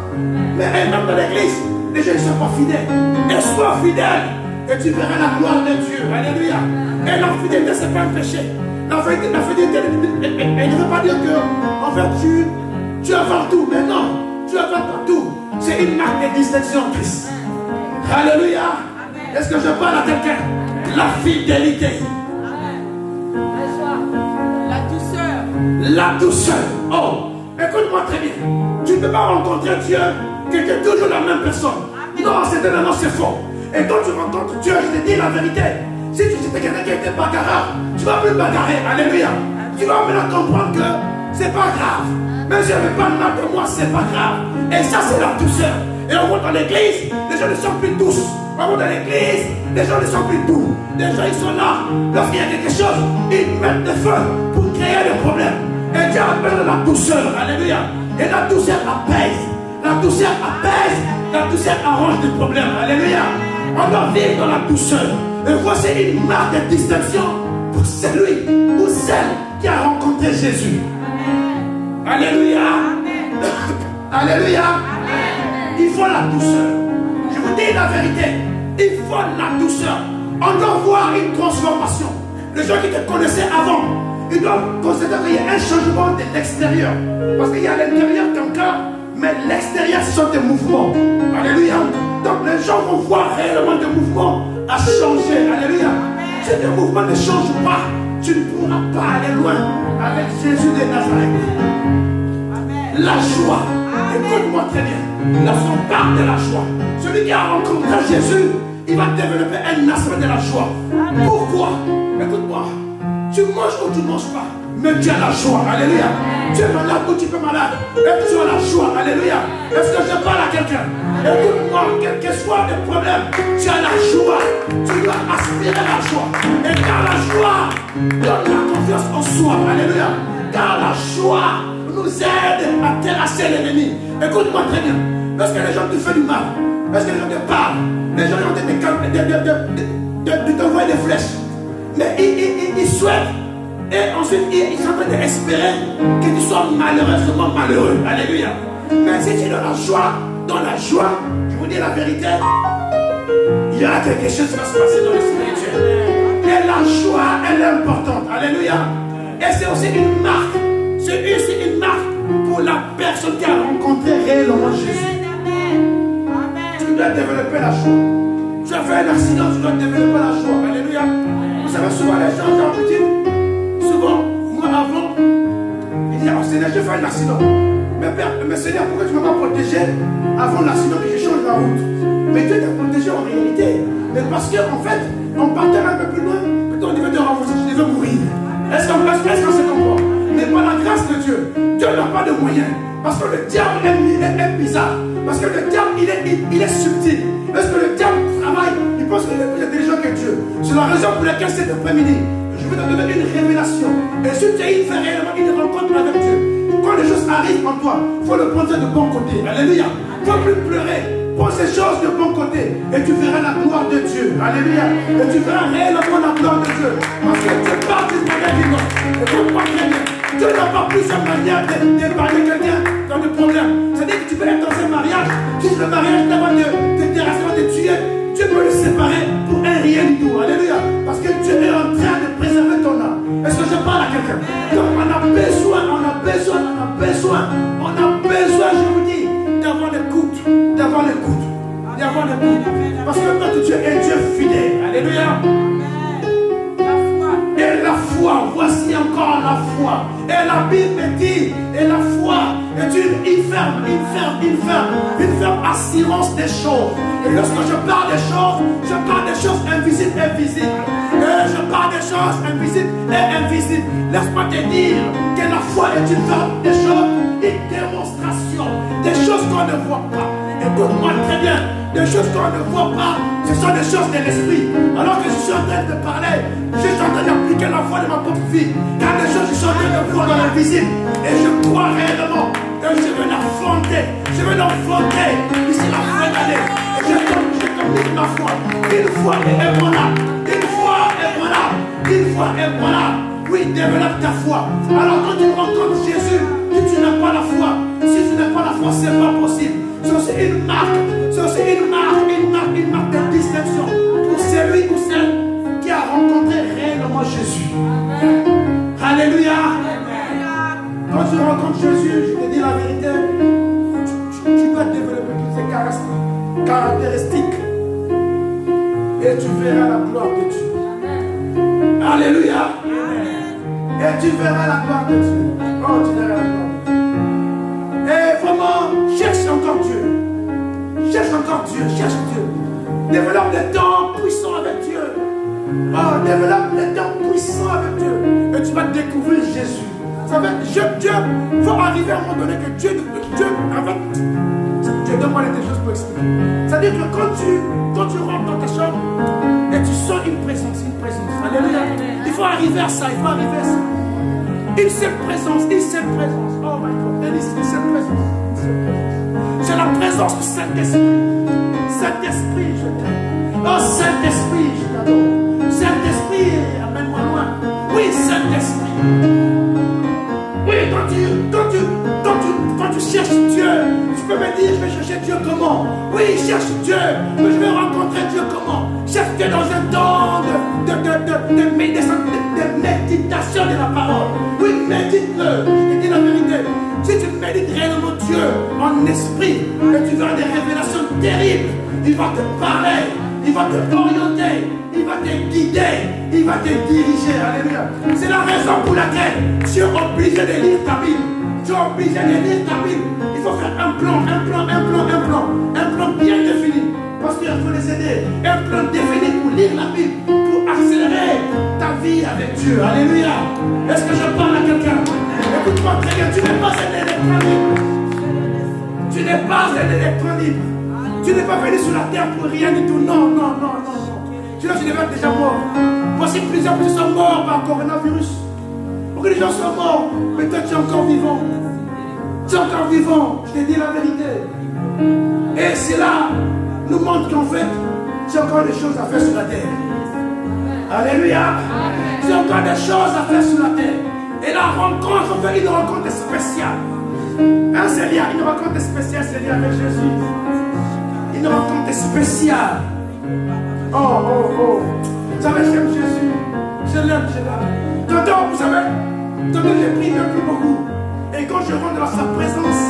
Mais même dans l'église, les gens ne sont pas fidèles. Et sois fidèle. Et tu verras la gloire de Dieu. Alléluia. Et la fidélité, ce n'est pas un péché. La fidélité, elle ne veut pas dire que en fait, tu as tout. Mais non, tu as pas tout. C'est une marque de distinction en Christ. Alléluia. Est-ce que je parle à quelqu'un? La fidélité. La douceur. La douceur. Oh, écoute-moi très bien. Tu ne peux pas rencontrer Dieu qui est toujours la même personne. Non, c'est faux. Et quand tu rencontres Dieu, je te dis la vérité. Si tu étais quelqu'un qui était bagarreur, tu ne vas plus bagarrer. Alléluia. Tu vas maintenant comprendre que c'est pas grave. Même si je n'avais pas mal de moi, c'est pas grave. Et ça, c'est la douceur. Et on voit dans l'église, les gens ne sont plus douces. On voit dans l'église, les gens ne sont plus doux. Les gens, ils sont là. Lorsqu'il y a quelque chose, ils mettent des feux pour créer des problèmes. Et Dieu appelle la douceur. Alléluia. Et la douceur apaise. La douceur apaise. La douceur arrange des problèmes. Alléluia. On doit vivre dans la douceur. Et voici une marque de distinction pour celui ou celle qui a rencontré Jésus. Alléluia. Alléluia. Il faut la douceur. Je vous dis la vérité. Il faut la douceur. On doit voir une transformation. Les gens qui te connaissaient avant, ils doivent considérer qu'il y a un changement de l'extérieur. Parce qu'il y a l'intérieur ton cœur, mais l'extérieur, ce sont des mouvements. Alléluia. Donc les gens vont voir réellement des mouvements à changer. Alléluia. Si les mouvements ne changent pas, tu ne pourras pas aller loin avec Jésus de Nazareth. La joie. Écoute-moi très bien. Lorsqu'on parle de la joie, celui qui a rencontré Jésus, il va développer un aspect de la joie. Pourquoi? Écoute-moi. Tu manges ou tu ne manges pas, mais tu as la joie. Alléluia. Tu es malade ou tu es malade, et tu as la joie. Alléluia. Est-ce que je parle à quelqu'un? Écoute-moi, quel que soit le problème, tu as la joie. Tu dois aspirer la joie. Et car la joie donne la confiance en soi. Alléluia. Car la joie nous aide à terrasser l'ennemi. Écoute-moi très bien. Est-ce que les gens te font du mal? Est-ce que les gens te parlent? Les gens ont de t'envoyer des flèches. Mais ils souhaitent. Et ensuite, ils sont en train d'espérer que tu sois malheureusement malheureux. Alléluia. Mais si tu es dans la joie, je vous dis la vérité, il y aura quelque chose qui va se passer dans le spirituel. Et la joie, elle est importante. Alléluia. Et c'est aussi une marque. C'est aussi une marque pour la personne qui a rencontré réellement Jésus. Tu dois développer la joie. Tu as fait un accident, tu dois développer la joie. Alléluia. Vous savez, souvent les gens, quand vous dites, souvent, moi avant, il dit, oh Seigneur, j'ai fait un accident. Mais Seigneur, pourquoi tu ne m'as pas protégé avant l'accident que je change la route? Mais Dieu t'a protégé en réalité. Mais parce qu'en fait, on partait un peu plus loin, on devait te renforcer, tu devais mourir. Est-ce qu'on se comprend? Mais par la grâce de Dieu, Dieu n'a pas de moyens. Parce que le diable est bizarre. Parce que le diable, il est subtil. Parce que le diable travaille, il pense qu'il est plus intelligent que Dieu. C'est la raison pour laquelle cet après-midi, je vais te donner une révélation. Et si tu as réellement une rencontre avec Dieu, quand les choses arrivent en toi, il faut le prendre de bon côté. Alléluia. Il ne faut plus pleurer. Prends ces choses de bon côté. Et tu verras la gloire de Dieu. Alléluia. Et tu verras réellement la gloire de Dieu. Parce que Dieu parle d'une manière vivante. Et pourquoi très bien? Dieu n'a pas plusieurs manières d'épargner quelqu'un dans le problème. C'est-à-dire que tu peux être dans un mariage. Si le mariage d'avant de te tuer, Dieu peut le séparer pour un rien du tout. Alléluia. Parce que Dieu est en train de préserver ton âme. Est-ce que je parle à quelqu'un? Donc on a besoin, je vous dis, d'avoir l'écoute. Parce que notre Dieu est Dieu fidèle. Alléluia. Et la foi, voici encore la foi. Et la Bible dit, et la foi Et tu une ferme assurance des choses. Et lorsque je parle des choses invisibles. Et je parle des choses invisibles et invisibles. Laisse-moi te dire que la foi est une forme des choses, une démonstration des choses qu'on ne voit pas. Écoute-moi très bien, des choses qu'on ne voit pas, ce sont des choses de l'esprit. Alors que je suis en train de parler, je suis en train d'appliquer la foi de ma propre vie. Car des choses, je suis en train de voir dans l'invisible. Et je crois réellement que je vais l'affronter. Je vais l'affronter d'ici la fin d'année. Et je communique ma foi. Une foi est voilà. Une foi est voilà. Une foi est voilà. Oui, développe ta foi. Alors quand tu rencontres Jésus, si tu n'as pas la foi, c'est pas possible. C'est aussi une marque de distinction pour celui ou celle qui a rencontré réellement Jésus. Alléluia. Quand tu rencontres Jésus, je te dis la vérité, tu dois développer toutes ces caractéristiques et tu verras la gloire de Dieu. Alléluia. Et tu verras la gloire de Dieu. Oh, tu verras la gloire de Dieu. Et vraiment, cherche encore Dieu. Cherche encore Dieu. Cherche Dieu. Développe des temps puissants avec Dieu. Oh, développe des temps puissants avec Dieu. Et tu vas découvrir Jésus. Ça veut dire Dieu, il faut arriver à un moment donné que Dieu donne-moi des choses pour expliquer. C'est-à-dire que quand tu rentres dans ta chambre et tu sens une présence. Alléluia. Il faut arriver à ça, Une seule présence. Oh my God. Une seule présence. C'est la présence du Saint-Esprit. Saint-Esprit, je t'aime. Oh Saint-Esprit, je t'adore. Saint-Esprit, amène-moi loin. Oui, Saint-Esprit. Oui, quand tu cherches Dieu, tu peux me dire, je vais chercher Dieu comment? Oui, cherche Dieu, mais je vais rencontrer Dieu comment? Cherche Dieu dans un temps de méditation de la parole. Oui, médite-le, je te dis la vérité. Si tu médites réellement Dieu en esprit, et tu verras des révélations terribles, il va te parler, il va te orienter, il va te guider, il va te diriger. Alléluia. C'est la raison pour laquelle tu es obligé de lire ta Bible. Tu es obligé de lire ta Bible. Il faut faire un plan bien défini. Parce qu'il faut les aider. Un plan défini pour lire la Bible, pour accélérer ta vie avec Dieu. Alléluia. Est-ce que je parle à quelqu'un? Écoute-moi très bien, tu n'es pas un électron libre. Tu n'es pas un électron libre. Tu n'es pas venu sur la terre pour rien du tout. Non. Sinon, tu devais être déjà mort. Voici plusieurs personnes sont morts par coronavirus. Beaucoup de gens sont morts, mais toi tu es encore vivant. Tu es encore vivant, je te dis la vérité. Et cela nous montre qu'en fait, tu as encore des choses à faire sur la terre. Alléluia. Tu as encore des choses à faire sur la terre. Et la rencontre, on fait une rencontre spéciale. C'est lié, une rencontre spéciale, c'est lié avec Jésus. Une rencontre spéciale. Oh. Vous savez, j'aime Jésus. Je l'aime. Tantôt, vous savez, j'ai pris un peu beaucoup. Et quand je rentre dans sa présence,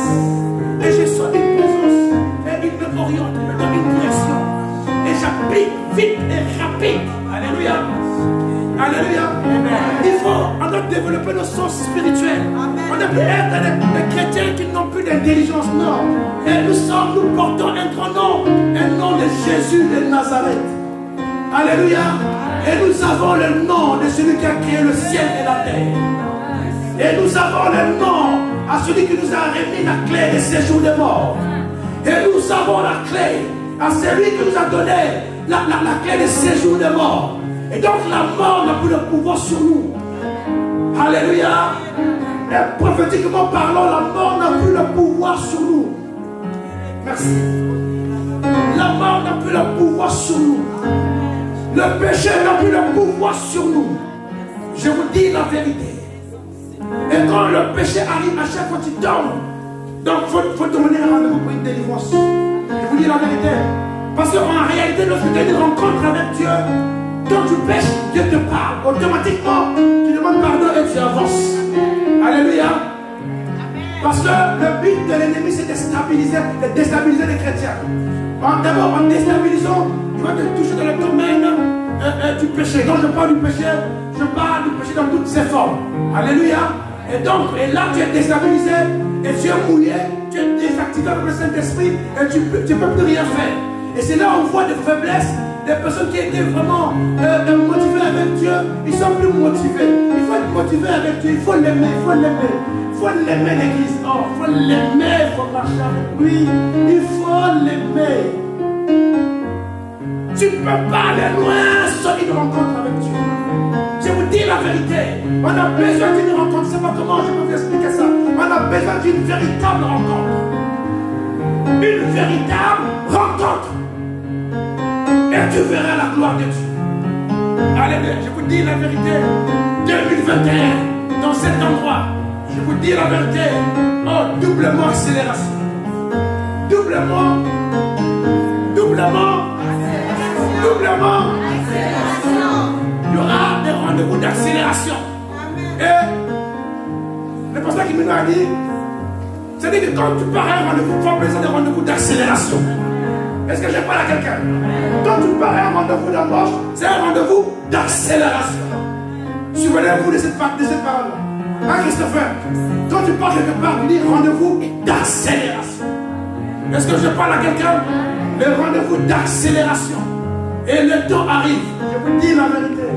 et je sens une présence, et il me oriente, il me donne une direction. Et j'applique vite et rapide. Alléluia. Il faut, on doit développer nos sens spirituels. On ne peut être des chrétiens qui n'ont plus d'intelligence, non. Et nous portons un grand nom, un nom de Jésus de Nazareth. Alléluia. Et nous avons le nom de celui qui a créé le ciel et la terre. Et nous avons le nom à celui qui nous a remis la clé des séjours de mort. Et nous avons la clé à celui qui nous a donné la clé des séjours de mort. Et donc la mort n'a plus de pouvoir sur nous. Alléluia. Et prophétiquement parlant, la mort n'a plus le pouvoir sur nous. Merci. La mort n'a plus le pouvoir sur nous. Le péché n'a plus le pouvoir sur nous. Je vous dis la vérité. Et quand le péché arrive, à chaque fois que tu tombes, donc il faut demander un rendez-vous pour une délivrance. Je vous dis la vérité. Parce qu'en réalité, lorsque tu as une rencontre avec Dieu, quand tu pêches, Dieu te parle. Automatiquement, tu demandes pardon et tu avances. Alléluia. Parce que le but de l'ennemi, c'est de déstabiliser les chrétiens. D'abord, en déstabilisant, il va te toucher dans le domaine du péché. Quand je parle du péché dans toutes ses formes. Alléluia. Et là, tu es déstabilisé. Et tu es mouillé, tu es désactivé avec le Saint-Esprit et tu ne peux plus rien faire. Et c'est là où on voit des faiblesses, des personnes qui étaient vraiment motivées avec Dieu, ils sont plus motivés. Il faut être motivé avec Dieu, il faut l'aimer, il faut l'aimer. Il faut l'aimer l'église. Oh, il faut l'aimer, il faut marcher avec lui. Il faut l'aimer. Tu ne peux pas aller loin sans une rencontre avec Dieu. Je vous dis la vérité. On a besoin d'une rencontre. Je ne sais pas comment je peux vous expliquer ça. On a besoin d'une véritable rencontre. Une véritable rencontre. Et tu verras la gloire de Dieu. Alléluia. Je vous dis la vérité. 2021, dans cet endroit, je vous dis la vérité. Oh, doublement accélération. Doublement. Il y aura des rendez-vous d'accélération. Et le pasteur qui nous a dit, c'est-à-dire que quand tu pars à un rendez-vous, tu as besoin de rendez-vous d'accélération. Est-ce que je parle à quelqu'un? Quand tu pars à un rendez-vous d'embauche, c'est un rendez-vous d'accélération. Souvenez-vous de cette parole-là. Hein, Christopher? Quand tu pars quelque part, tu dis rendez-vous d'accélération. Est-ce que je parle à quelqu'un? Le rendez-vous d'accélération. Et le temps arrive. Je vous dis la vérité.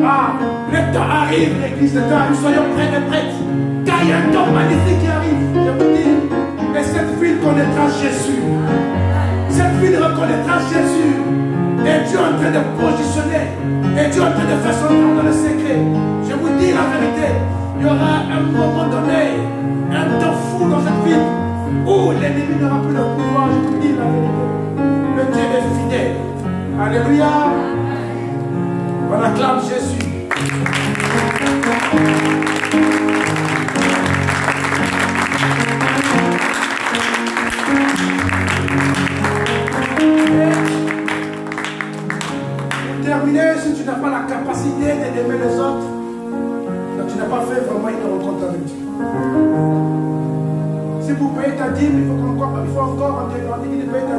Ah, le temps arrive, l'église, le temps arrive. Soyons prêts et prêtes. Car il y a un temps magnifique qui arrive. Je vous dis. Et cette ville connaîtra Jésus. Cette ville reconnaîtra Jésus. Et Dieu est en train de positionner. Et Dieu est en train de faire son temps dans le secret. Je vous dis la vérité. Il y aura un moment donné, un temps fou dans cette ville où l'ennemi n'aura plus de pouvoir. Je vous dis la vérité. Le Dieu est fidèle. Alléluia. On acclame Jésus. Pour terminer, si tu n'as pas la capacité d'aimer les autres, donc tu n'as pas fait vraiment une rencontre avec Dieu. Si vous payez ta dîme, il faut encore en payer ta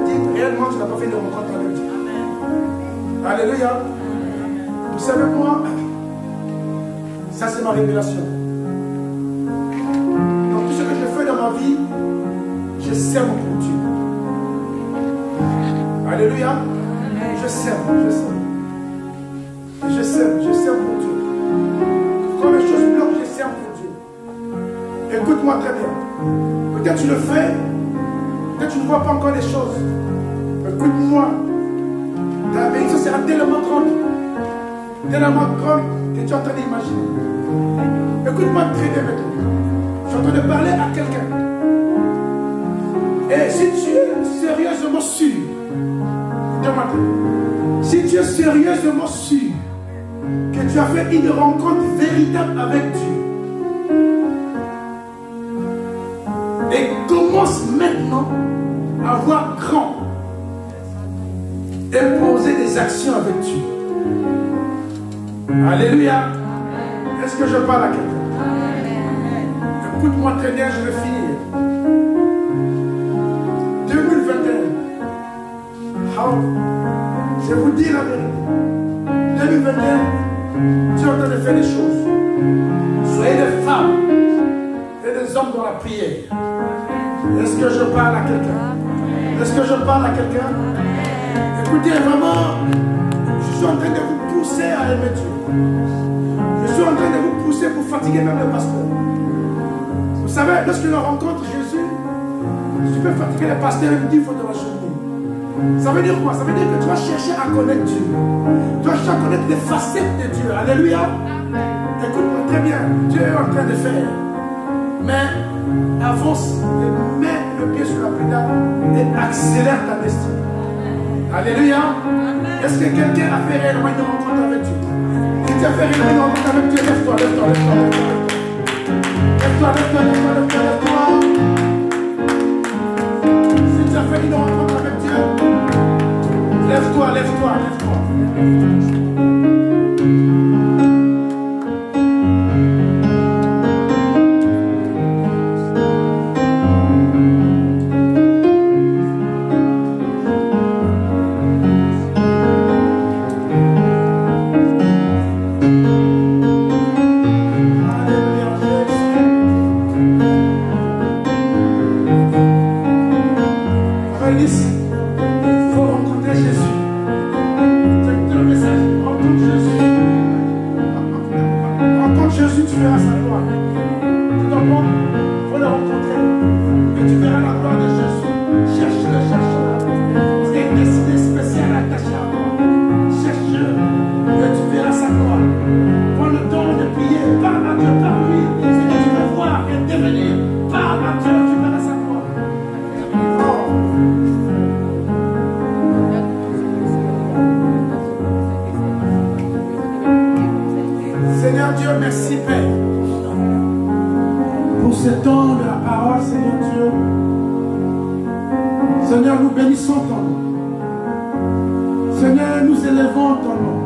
dîme. Réellement, tu n'as pas fait de rencontre avec Dieu. Alléluia. Vous savez, moi, ça c'est ma révélation. Donc tout ce que je fais dans ma vie, je sème pour Dieu. Alléluia. Je sème pour Dieu. Quand les choses bloquent, je sème pour Dieu. Écoute-moi très bien. Peut-être tu le fais, peut-être tu ne vois pas encore les choses. Écoute-moi. Ta bénédiction sera tellement grande que tu es en train d'imaginer. Écoute-moi très bien maintenant. Je suis en train de parler à quelqu'un. Et si tu es sérieusement sûr, si tu es sérieusement sûr que tu as fait une rencontre véritable avec Dieu, et commence maintenant à voir grand et poser des actions avec Dieu. Alléluia. Est-ce que je parle à quelqu'un? Écoute-moi très bien, je vais finir. 2021. Je vous dis la vérité. 2021, Dieu est en train de faire des choses. Soyez des femmes et des hommes dans la prière. Est-ce que je parle à quelqu'un? Est-ce que je parle à quelqu'un? Écoutez, vraiment, je suis en train de vous pousser à aimer Dieu. Je suis en train de vous pousser pour fatiguer même le pasteur. Vous savez, lorsque l'on rencontre Jésus, tu peux fatiguer le pasteur 10 fois dans la journée. Ça veut dire quoi? Ça veut dire que tu vas chercher à connaître Dieu. Tu vas chercher à connaître les facettes de Dieu. Alléluia. Écoute-moi très bien. Dieu est en train de faire. Mais avance et mets le pied sur la pédale et accélère ta destinée. Alléluia. Est-ce que quelqu'un a fait réellement une rencontre avec Dieu? Si tu as fait réellement une rencontre avec Dieu, lève-toi, lève-toi, lève-toi, lève-toi, lève-toi, lève-toi, lève-toi, lève-toi. Si tu as fait une rencontre avec Dieu, lève-toi, lève-toi, lève-toi. Seigneur, nous bénissons ton nom. Seigneur, nous élevons ton nom.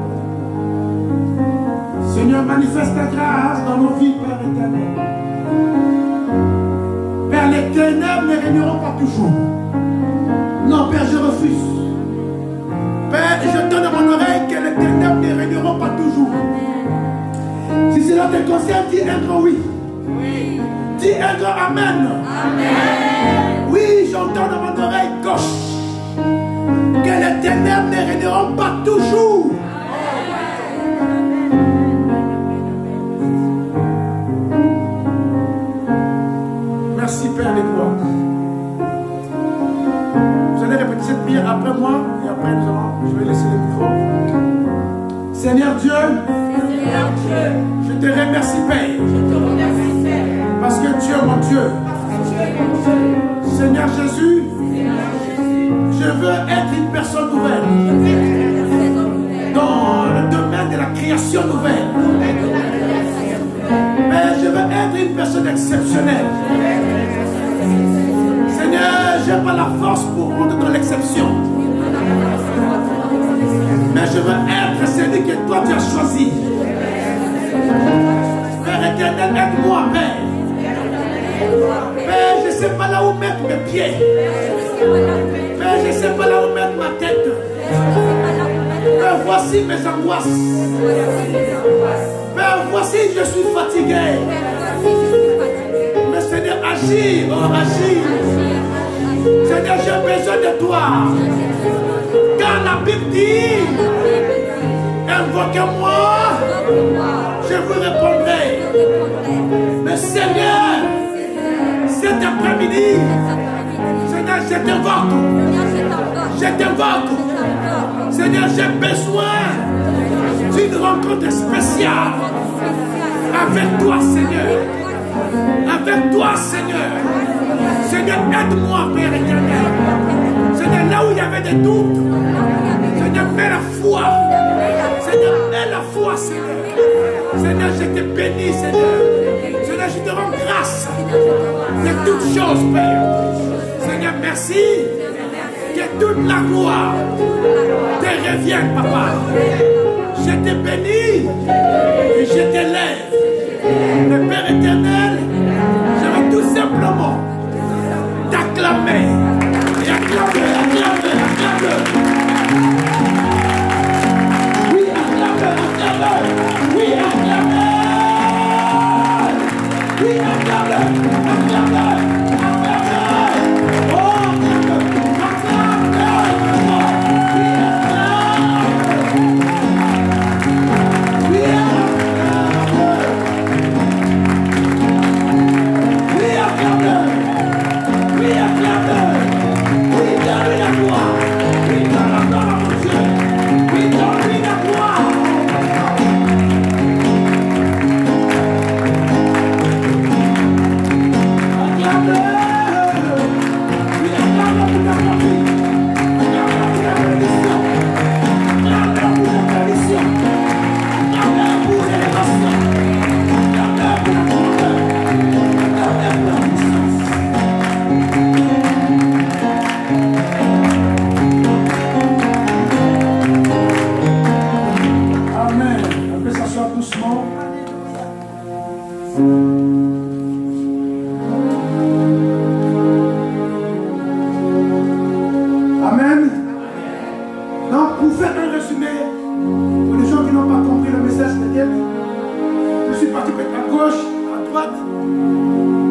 Seigneur, manifeste ta grâce dans nos vies, Père éternel. Père, les ténèbres ne régneront pas toujours. Non, Père, je refuse. Père, je donne à mon oreille que les ténèbres ne régneront pas toujours. Si cela te concerne, dis un grand oui. Dis un grand amen. Oui, j'entends dans mon oreille gauche que les ténèbres ne régneront pas toujours. Merci Père des gloires. Vous allez répéter cette prière après moi et après je vais laisser le micro. Seigneur Dieu, je te remercie Père. Parce que tu es mon Dieu. Seigneur Jésus, je veux être une personne nouvelle dans le domaine de la création nouvelle. Mais je veux être une personne exceptionnelle. Seigneur, je n'ai pas la force pour rentrer dans l'exception. Mais je veux être celui que toi tu as choisi. Père éternel, aide-moi, Père. Père, je ne sais pas là où mettre mes pieds. Père, je ne sais pas là où mettre ma tête. Père, voici mes angoisses. Père, voici je suis fatigué. Mais Seigneur, agis, oh agis. Seigneur, j'ai besoin de toi. Car la Bible dit, invoquez-moi, je vous répondrai. Mais Seigneur, cet après-midi, Seigneur, je t'invoque. Je t'invoque. Seigneur, j'ai besoin d'une rencontre spéciale avec toi, Seigneur. Avec toi, Seigneur. Seigneur, aide-moi, Père éternel. Seigneur, là où il y avait des doutes, Seigneur, mets la foi. Seigneur, mets la foi, Seigneur. Seigneur, je te bénis, Seigneur. Seigneur, je te rends grâce de toutes choses, Père. Seigneur, merci. Que toute la gloire te revienne, Papa. Je te bénis et je t'élève. Le Père éternel, je vais tout simplement t'acclamer et acclamer, acclamer, acclamer. Oui, acclamer, acclamer. Oui, acclamer. Oui, acclamer, acclamer, acclamer. Oh, acclamer, acclamer. Oui, acclamer. Oui, acclamer. Oui, donne-lui la gloire. Oui, donne la gloire à mon Dieu. Oui, donne-lui la gloire. Acclamer. Oui, acclamer pour ta famille. Acclamer pour la bénédiction. Acclamer pour la bénédiction. Acclamer pour l'élévation. Acclamer pour la grandeur. Acclamer pour la puissance. Amen. On peut s'asseoir doucement. Amen. Donc, pour faire un résumé, pour les gens qui n'ont pas compris le message peut-être, je suis parti peut-être à gauche, à droite.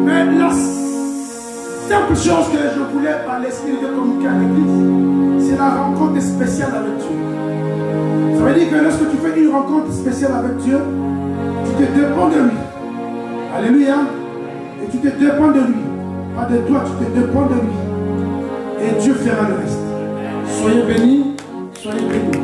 Mais la simple chose que je voulais par l'Esprit de Dieu communiquer à l'Église, c'est la rencontre spéciale avec Dieu. Ça veut dire que lorsque tu fais une rencontre spéciale avec Dieu, tu te dépends de lui. Alléluia. Et tu te dépends de lui. Pas de toi, tu te dépends de lui. Et Dieu fera le reste. Soyez bénis. Soyez bénis.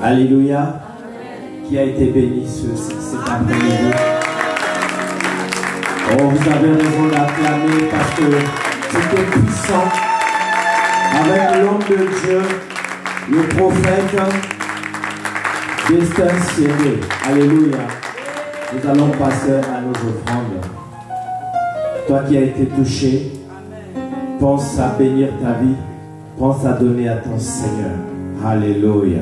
Alléluia. Qui a été béni cet après-midi. Oh, vous avez raison d'acclamer parce que c'était puissant. Avec l'homme de Dieu, le prophète Destin Séré. Alléluia. Nous allons passer à nos offrandes. Toi qui as été touché, pense à bénir ta vie. Pense à donner à ton Seigneur. Alléluia.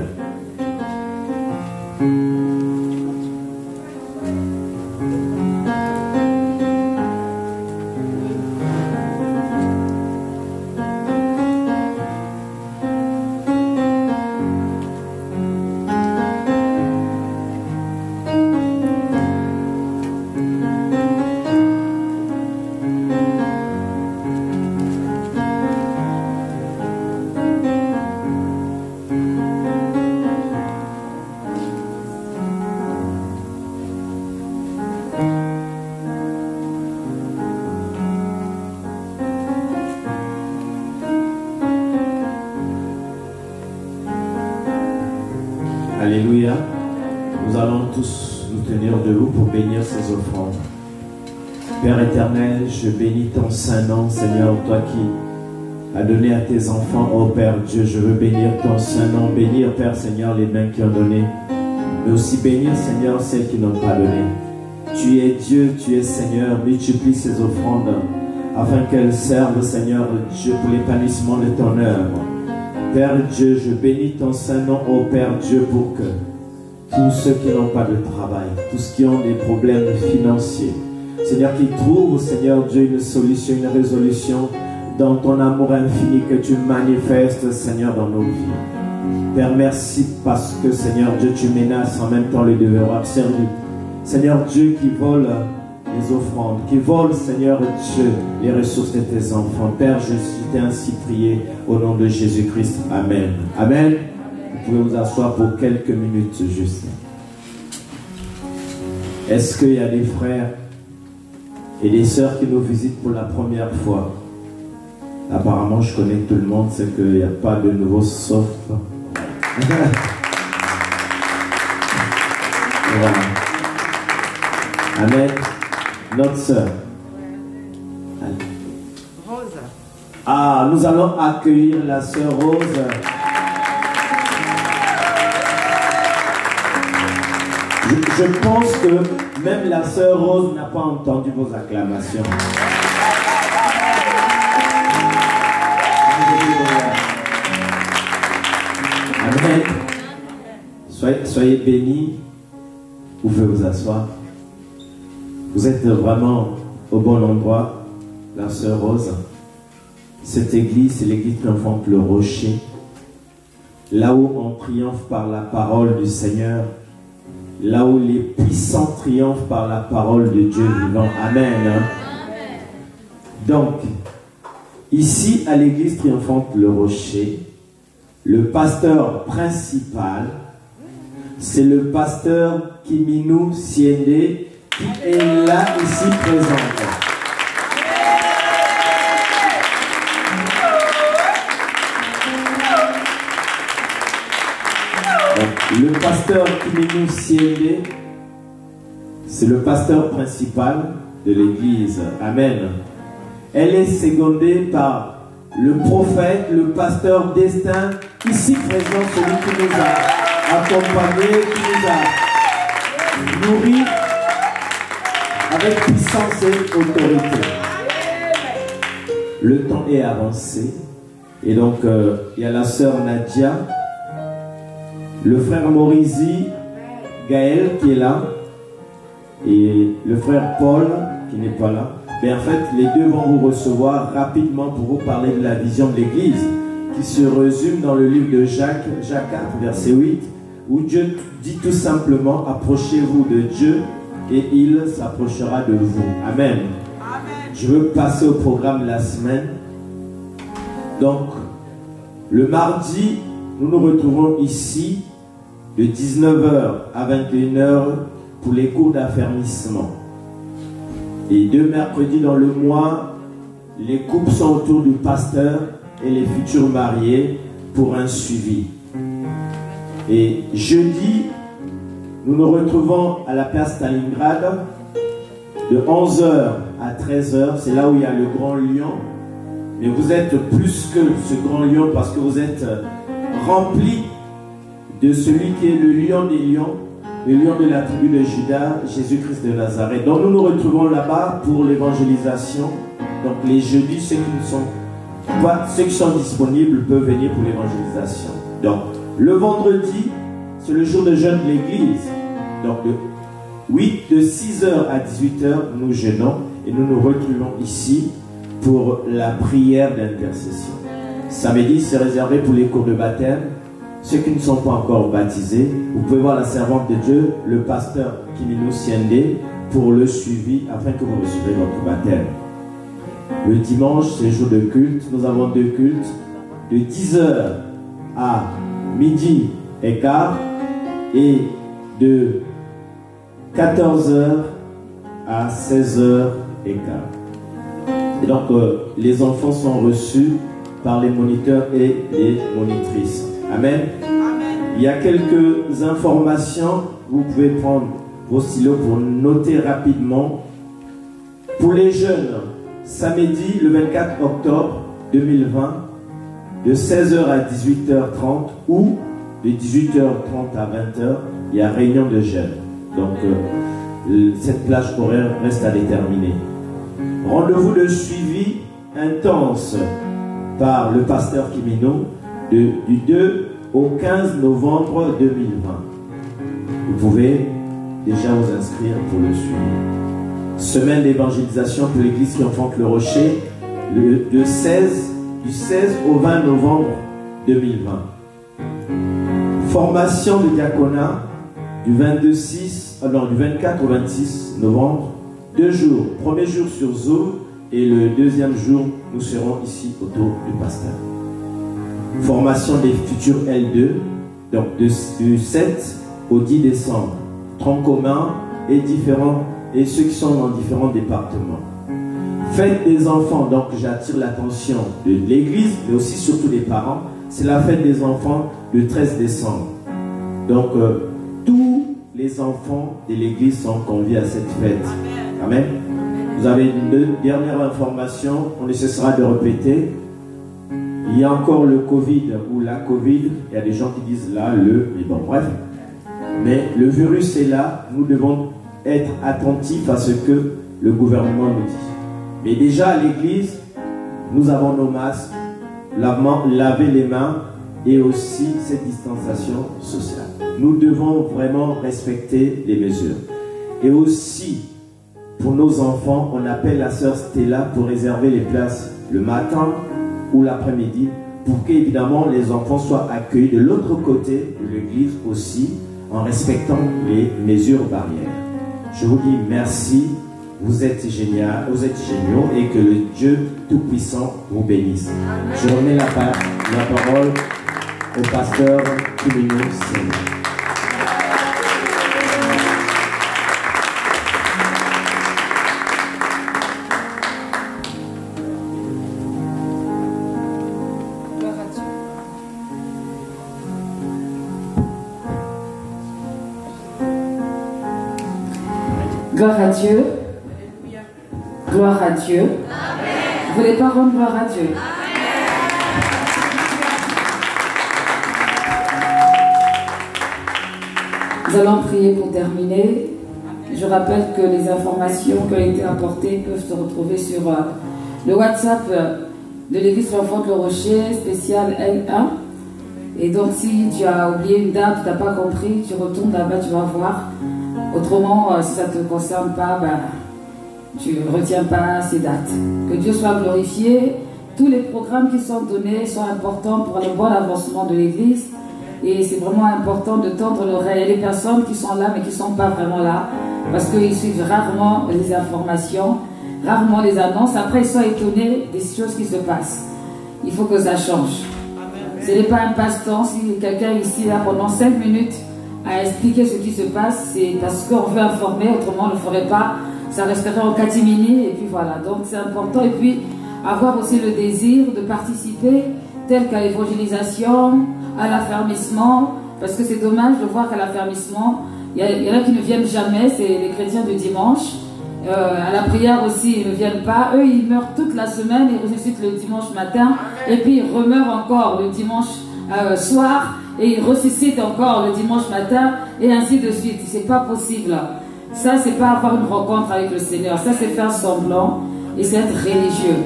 Alléluia. Nous allons tous nous tenir debout pour bénir ces offrandes. Père éternel, je bénis ton Saint-Nom, Seigneur, toi qui as donné à tes enfants, ô Père Dieu, je veux bénir ton Saint-Nom, bénir, Père Seigneur, les mains qui ont donné, mais aussi bénir, Seigneur, celles qui n'ont pas donné. Tu es Dieu, tu es Seigneur, multiplie ces offrandes afin qu'elles servent, Seigneur Dieu, pour l'épanouissement de ton œuvre. Père Dieu, je bénis ton Saint-Nom, ô Père Dieu, pour que tous ceux qui n'ont pas de travail, tous ceux qui ont des problèmes financiers, Seigneur, qui trouvent, Seigneur Dieu, une solution, une résolution dans ton amour infini que tu manifestes, Seigneur, dans nos vies. Père, merci parce que, Seigneur Dieu, tu menaces en même temps le devoir servi. Seigneur Dieu, qui vole les offrandes, qui vole, Seigneur Dieu, les ressources de tes enfants. Père, je t'ai ainsi prié au nom de Jésus-Christ. Amen. Amen. Vous pouvez vous asseoir pour quelques minutes juste. Est-ce qu'il y a des frères et des sœurs qui nous visitent pour la première fois? Apparemment, je connais tout le monde, c'est qu'il n'y a pas de nouveau sauf. Voilà. Amen. Notre sœur. Rose. Ah, nous allons accueillir la sœur Rose. Je pense que même la sœur Rose n'a pas entendu vos acclamations. Amen. Soyez bénis. Vous pouvez vous asseoir. Vous êtes vraiment au bon endroit, la sœur Rose. Cette église, c'est l'église triomphante Le Rocher. Là où on triomphe par la parole du Seigneur. Là où les puissants triomphent par la parole de Dieu vivant. Amen. Hein? Donc, ici à l'église triomphante Le Rocher, le pasteur principal, c'est le pasteur Kiminou Siende, qui est là ici présent. Le pasteur Kiminou Siende, c'est le pasteur principal de l'église. Amen. Elle est secondée par le prophète, le pasteur Destin, ici présent, celui qui nous a accompagnés, qui nous a nourris avec puissance et autorité. Le temps est avancé. Et donc, il y a la sœur Nadia, le frère Morizi, Gaël qui est là, et le frère Paul qui n'est pas là. Mais en fait, les deux vont vous recevoir rapidement pour vous parler de la vision de l'Église, qui se résume dans le livre de Jacques 4, verset 8, où Dieu dit tout simplement, approchez-vous de Dieu et il s'approchera de vous. Amen. Amen. Je veux passer au programme de la semaine. Donc, le mardi, nous nous retrouvons ici de 19h à 21h pour les cours d'affermissement. Et 2 mercredis dans le mois, les couples sont autour du pasteur et les futurs mariés pour un suivi. Et jeudi, nous nous retrouvons à la place Stalingrad de 11h à 13h, c'est là où il y a le grand lion. Mais vous êtes plus que ce grand lion parce que vous êtes rempli de celui qui est le lion des lions, le lion de la tribu de Juda, Jésus-Christ de Nazareth. Donc nous nous retrouvons là-bas pour l'évangélisation. Donc les jeudis, ceux qui sont disponibles peuvent venir pour l'évangélisation. Donc le vendredi, c'est le jour de jeûne de l'église. Donc de 6h à 18h, nous jeûnons et nous nous retrouvons ici pour la prière d'intercession. Samedi, c'est réservé pour les cours de baptême. Ceux qui ne sont pas encore baptisés, vous pouvez voir la servante de Dieu, le pasteur Kimino Siende, pour le suivi afin que vous receviez votre baptême. Le dimanche, c'est le jour de culte. Nous avons 2 cultes de 10h à midi et quart et de 14h à 16h et quart. Et donc, les enfants sont reçus par les moniteurs et les monitrices. Amen. Amen. Il y a quelques informations. Vous pouvez prendre vos stylos pour noter rapidement. Pour les jeunes, samedi le 24 octobre 2020, de 16h à 18h30 ou de 18h30 à 20h, il y a réunion de jeunes. Donc, cette plage horaire reste à déterminer. Rendez-vous de suivi intense par le pasteur Kimino du 2 au 15 novembre 2020. Vous pouvez déjà vous inscrire pour le suivi. Semaine d'évangélisation pour l'église qui enfante le Rocher, du 16 au 20 novembre 2020. Formation de diaconat du 24 au 26 novembre, 2 jours. Premier jour sur Zoom et le deuxième jour, nous serons ici autour du pasteur. Formation des futurs L2, donc du 7 au 10 décembre. Tronc commun et ceux qui sont dans différents départements. Fête des enfants, donc j'attire l'attention de l'église, mais aussi surtout des parents. C'est la fête des enfants le 13 décembre. Donc tous les enfants de l'église sont conviés à cette fête. Amen. Vous avez une dernière information, on ne cessera de répéter. Il y a encore le Covid ou la Covid. Il y a des gens qui disent là, mais bon, bref. Mais le virus est là. Nous devons être attentifs à ce que le gouvernement nous dit. Mais déjà à l'église, nous avons nos masques, laver les mains et aussi cette distanciation sociale. Nous devons vraiment respecter les mesures. Et aussi, pour nos enfants, on appelle la sœur Stella pour réserver les places le matin ou l'après-midi pour qu'évidemment les enfants soient accueillis de l'autre côté de l'église aussi en respectant les mesures barrières. Je vous dis merci, vous êtes géniaux et que le Dieu Tout-Puissant vous bénisse. Je remets la parole au pasteur Kimino Siende. Gloire à Dieu. Gloire à Dieu. Amen. Vous voulez pas rendre gloire à Dieu? Amen. Nous allons prier pour terminer. Je rappelle que les informations qui ont été apportées peuvent se retrouver sur le WhatsApp de l'église L'Enfant de le Rocher, spécial L1. Et donc si tu as oublié une date, tu n'as pas compris, tu retournes là-bas, tu vas voir. Autrement, si ça ne te concerne pas, tu ne retiens pas ces dates. Que Dieu soit glorifié. Tous les programmes qui sont donnés sont importants pour le bon avancement de l'Église. Et c'est vraiment important de tendre l'oreille. Il y a des personnes qui sont là, mais qui ne sont pas vraiment là. Parce qu'ils suivent rarement les informations, rarement les annonces. Après, ils sont étonnés des choses qui se passent. Il faut que ça change. Ce n'est pas un passe-temps. Si quelqu'un ici, là, pendant 5 minutes, à expliquer ce qui se passe, c'est parce qu'on veut informer, autrement on ne le ferait pas, ça resterait en catimini, et puis voilà, donc c'est important, et puis avoir aussi le désir de participer, tel qu'à l'évangélisation, à l'affermissement, parce que c'est dommage de voir qu'à l'affermissement, il y en a qui ne viennent jamais, c'est les chrétiens du dimanche, à la prière aussi, ils ne viennent pas. Eux, ils meurent toute la semaine, ils ressuscitent le dimanche matin, et puis ils remeurent encore le dimanche soir, et ils ressuscitent encore le dimanche matin, et ainsi de suite. C'est pas possible. Ça, c'est pas avoir une rencontre avec le Seigneur. Ça, c'est faire semblant, et c'est être religieux.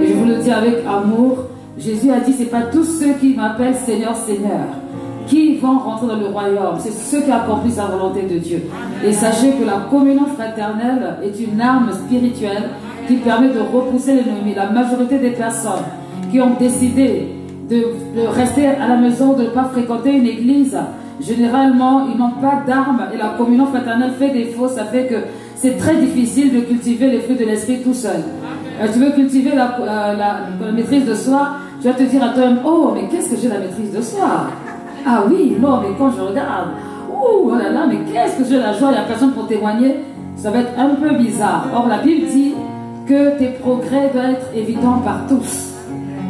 Et je vous le dis avec amour, Jésus a dit, c'est pas tous ceux qui m'appellent Seigneur, Seigneur qui vont rentrer dans le royaume. C'est ceux qui accomplissent la volonté de Dieu. Et sachez que la communion fraternelle est une arme spirituelle qui permet de repousser l'ennemi. La majorité des personnes qui ont décidé de rester à la maison, de ne pas fréquenter une église, généralement, ils n'ont pas d'armes et la communion fraternelle fait défaut. Ça fait que c'est très difficile de cultiver les fruits de l'esprit tout seul. Tu veux cultiver la maîtrise de soi, tu vas te dire à toi-même, oh, mais qu'est-ce que j'ai la maîtrise de soi? Ah oui, non, mais quand je regarde, oh là là, mais qu'est-ce que j'ai la joie, il n'y a personne pour témoigner, ça va être un peu bizarre. Or, la Bible dit que tes progrès doivent être évidents par tous.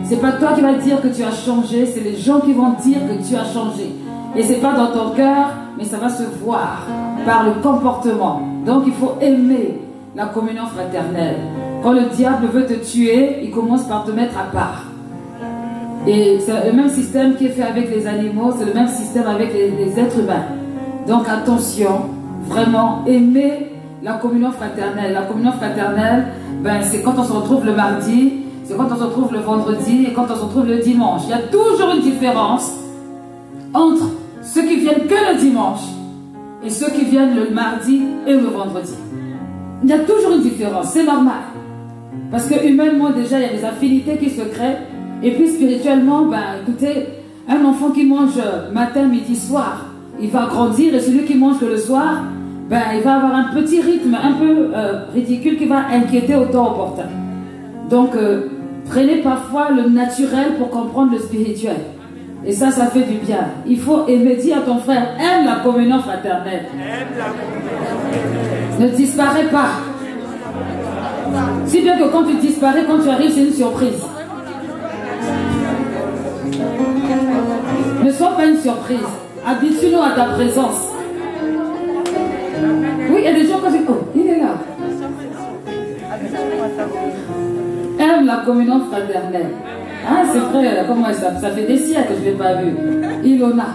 C'est pas toi qui vas dire que tu as changé, c'est les gens qui vont dire que tu as changé. Et c'est pas dans ton cœur, mais ça va se voir par le comportement. Donc, il faut aimer la communion fraternelle. Quand le diable veut te tuer, il commence par te mettre à part. Et c'est le même système qui est fait avec les animaux, c'est le même système avec les êtres humains. Donc attention, vraiment, aimer la communion fraternelle. La communion fraternelle, ben, c'est quand on se retrouve le mardi, c'est quand on se retrouve le vendredi et quand on se retrouve le dimanche. Il y a toujours une différence entre ceux qui viennent que le dimanche et ceux qui viennent le mardi et le vendredi. Il y a toujours une différence, c'est normal. Parce que humainement déjà, il y a des affinités qui se créent. Et puis spirituellement, ben, écoutez, un enfant qui mange matin, midi, soir, il va grandir, et celui qui mange que le soir, ben, il va avoir un petit rythme un peu ridicule qui va inquiéter au temps opportun. Donc, prenez parfois le naturel pour comprendre le spirituel. Et ça fait du bien. Il faut aimer, dire à ton frère, aime la communion fraternelle. Ne disparais pas. Si bien que quand tu disparais, quand tu arrives, c'est une surprise. Ne sois pas une surprise. Habitue-nous à ta présence. Oui, il y a des gens quand je dis, oh, il est là. Aime la communion fraternelle. Ah, c'est vrai, comment ça fait des siècles que je ne l'ai pas vu. Ilona.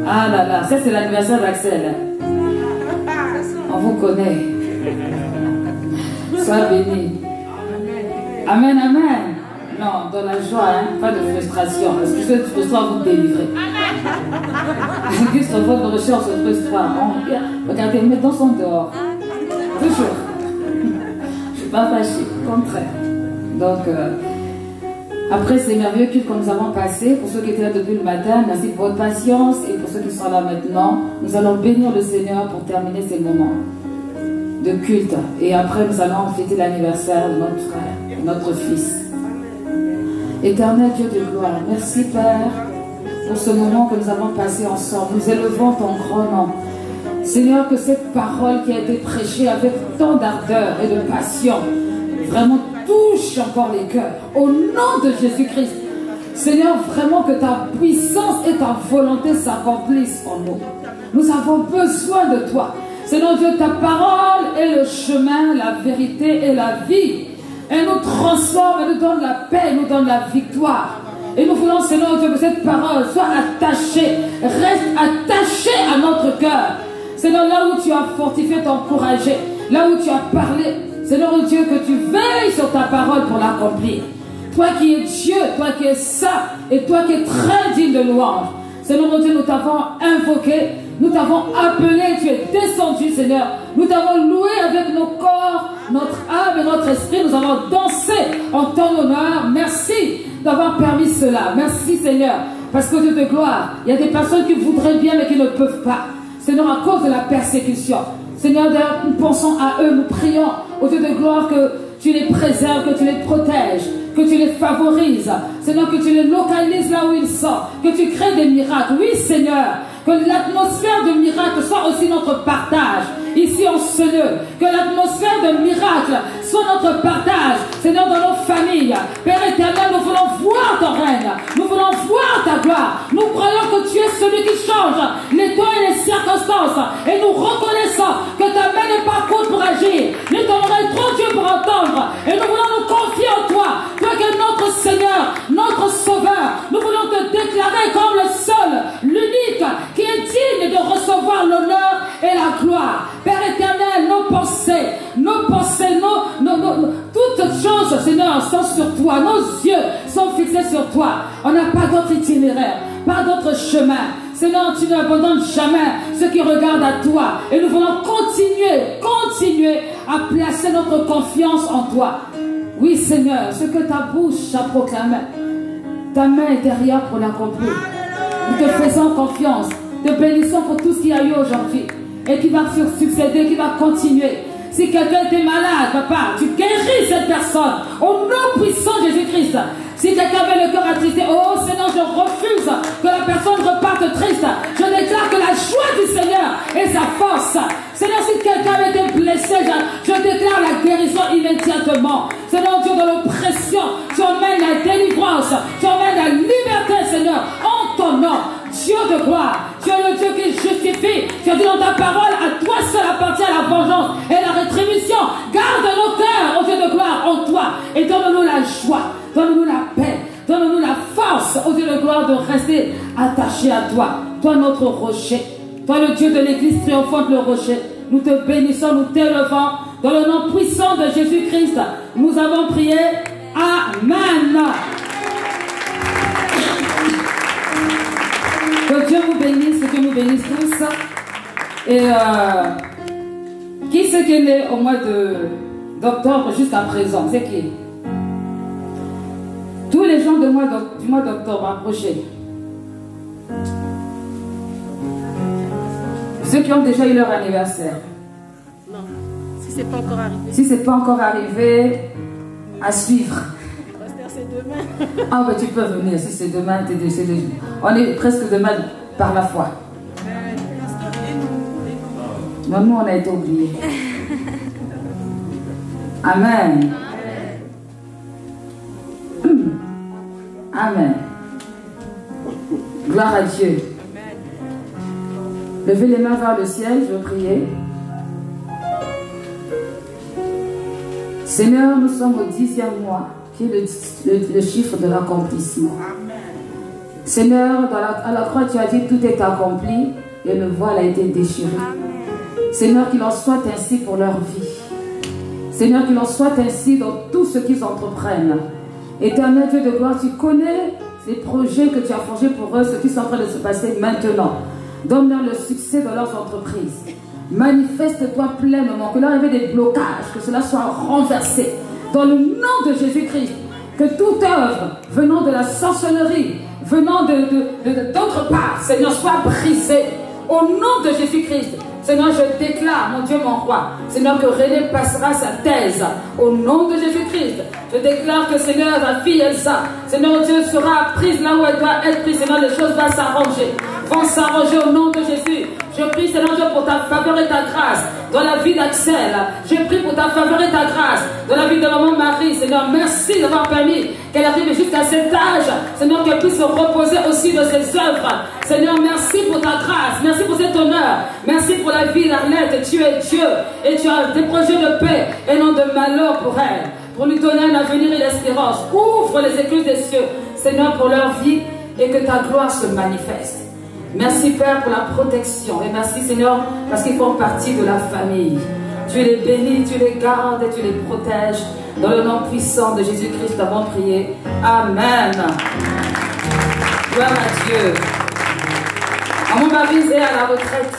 Ah là là, ça c'est l'anniversaire d'Axel. On vous connaît. Sois béni. Amen, amen. Non, dans la joie, hein, pas de frustration. Parce que cette frustration vous délivrer. Juste en votre recherche, on se frustre. Regardez, mettons son dehors. Toujours. Je ne suis pas fâchée, au contraire. Donc, après ces merveilleux cultes que nous avons passés, pour ceux qui étaient là depuis le matin, merci pour votre patience. Et pour ceux qui sont là maintenant, nous allons bénir le Seigneur pour terminer ces moments de culte. Et après, nous allons fêter l'anniversaire de notre frère, de notre fils. Éternel Dieu de gloire, merci Père pour ce moment que nous avons passé ensemble. Nous élevons ton grand nom. Seigneur, que cette parole qui a été prêchée avec tant d'ardeur et de passion vraiment touche encore les cœurs. Au nom de Jésus-Christ, Seigneur, vraiment que ta puissance et ta volonté s'accomplissent en nous. Nous avons besoin de toi. Seigneur Dieu, ta parole est le chemin, la vérité et la vie. Elle nous transforme, elle nous donne la paix, elle nous donne la victoire. Et nous voulons, Seigneur Dieu, que cette parole soit attachée, reste attachée à notre cœur. Seigneur, là où tu as fortifié, t'encouragé, là où tu as parlé, Seigneur Dieu, que tu veilles sur ta parole pour l'accomplir. Toi qui es Dieu, toi qui es saint, et toi qui es très digne de louange. Seigneur Dieu, nous t'avons invoqué, nous t'avons appelé, tu es descendu, Seigneur. Nous t'avons loué avec nos corps, notre âme et notre esprit. Nous avons dansé en ton honneur. Merci d'avoir permis cela. Merci, Seigneur. Parce qu'au Dieu de gloire, il y a des personnes qui voudraient bien mais qui ne peuvent pas. Seigneur, à cause de la persécution. Seigneur, nous pensons à eux, nous prions au Dieu de gloire que tu les préserves, que tu les protèges, que tu les favorises. Seigneur, que tu les localises là où ils sont, que tu crées des miracles. Oui, Seigneur, que Que l'atmosphère de miracle soit aussi notre partage ici en ce lieu. Que l'atmosphère de miracle soit notre partage, Seigneur, dans nos familles. Père éternel, nous voulons voir ton règne. Nous voulons voir ta gloire. Nous croyons que tu es celui qui change les temps et les circonstances. Et nous reconnaissons que ta main n'est pas courte pour agir, ni ton oreille trop Dieu pour entendre. Et nous voulons nous confier en toi. Toi qui es notre Seigneur, notre Sauveur. Nous voulons te déclarer comme le seul, l'unique, qui est digne de recevoir l'honneur et la gloire. Père éternel, nos pensées, toutes choses, Seigneur, sont sur toi. Nos yeux sont fixés sur toi. On n'a pas d'autre itinéraire, pas d'autre chemin. Seigneur, tu n'abandonnes jamais ceux qui regardent à toi. Et nous voulons continuer à placer notre confiance en toi. Oui, Seigneur, ce que ta bouche a proclamé, ta main est derrière pour l'accomplir. Nous te faisons confiance, te bénissons pour tout ce qu'il y a eu aujourd'hui et qui va succéder, qui va continuer. Si quelqu'un était malade, papa, tu guéris cette personne au nom puissant de Jésus-Christ. Si quelqu'un avait le cœur attristé, oh Seigneur, je refuse que la personne reparte triste. Je déclare que la joie du Seigneur est sa force. Seigneur, si quelqu'un avait été blessé, je déclare la guérison immédiatement. Seigneur Dieu, dans l'oppression, tu emmènes la délivrance, tu emmènes la liberté, Seigneur, en ton nom. Dieu de gloire, tu es le Dieu qui justifie. Tu as dit dans ta parole, à toi seul appartient la vengeance et la rétribution. Garde nos cœurs, ô Dieu de gloire, en toi. Et donne-nous la joie, donne-nous la paix, donne-nous la force, ô Dieu de gloire, de rester attachés à toi. Toi notre rocher, toi le Dieu de l'église triomphante, le rocher. Nous te bénissons, nous t'élevons. Dans le nom puissant de Jésus-Christ, nous avons prié. Amen. Que Dieu vous bénisse tous. Et qui c'est qui est né au mois d'octobre jusqu'à présent? C'est qui? Tous les gens du mois d'octobre, approchez. Ceux qui ont déjà eu leur anniversaire. Non, si c'est pas encore arrivé. Si c'est pas encore arrivé, à suivre. C'est demain. Ah bah tu peux venir, si c'est demain, on est presque demain par la foi. Nous on a été oubliés. Amen. Amen. Gloire à Dieu. Levez les mains vers le ciel, je veux prier. Seigneur, nous sommes au 10e mois, qui est le chiffre de l'accomplissement. Seigneur, à la croix, tu as dit tout est accompli et le voile a été déchiré. Seigneur, qu'il en soit ainsi pour leur vie. Seigneur, qu'il en soit ainsi dans tout ce qu'ils entreprennent. Éternel Dieu de gloire, tu connais les projets que tu as forgés pour eux, ce qui sont en train de se passer maintenant. Donne-leur le succès dans leurs entreprises. Manifeste-toi pleinement, que là il y ait des blocages, que cela soit renversé. Dans le nom de Jésus-Christ, que toute œuvre venant de la sorcellerie, venant d'autre part, Seigneur, soit brisée. Au nom de Jésus-Christ, Seigneur, je déclare, mon Dieu, mon roi, Seigneur, que René passera sa thèse. Au nom de Jésus-Christ, je déclare que, Seigneur, ta fille Elsa, Seigneur Dieu, sera prise là où elle doit être prise. Seigneur, les choses vont s'arranger au nom de Jésus. Je prie, Seigneur Dieu, pour ta faveur et ta grâce dans la vie d'Axel. Je prie pour ta faveur et ta grâce dans la vie de maman Marie. Seigneur, merci d'avoir permis qu'elle arrive jusqu'à cet âge. Seigneur, qu'elle puisse se reposer aussi de ses œuvres. Seigneur, merci pour ta grâce. Merci pour cet honneur. Merci pour la vie d'Arlette. Tu es Dieu et tu as des projets de paix et non de malheur pour elle. Pour lui donner un avenir et l'espérance. Ouvre les écluses des cieux, Seigneur, pour leur vie et que ta gloire se manifeste. Merci Père pour la protection et merci Seigneur parce qu'ils font partie de la famille. Tu les bénis, tu les gardes et tu les protèges. Dans le nom puissant de Jésus-Christ, nous avons prié. Amen. Gloire à Dieu. Maman Marie est à la retraite.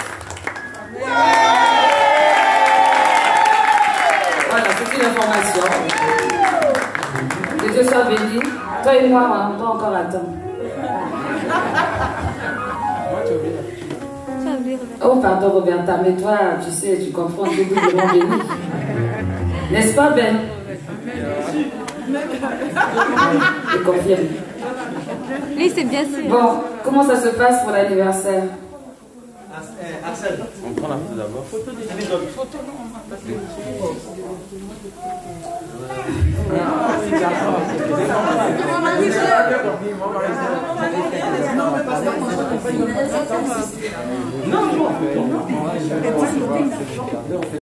Voilà, c'est une information. Que Dieu soit béni. Toi et moi, on doit encore attendre. Oh, pardon, Roberta, mais toi, tu sais, tu comprends que doublement béni. N'est-ce pas, Ben? Je confirme. Oui, c'est bien sûr. Bon, comment ça se passe pour l'anniversaire? Axel. On prend la photo d'abord. Photo non.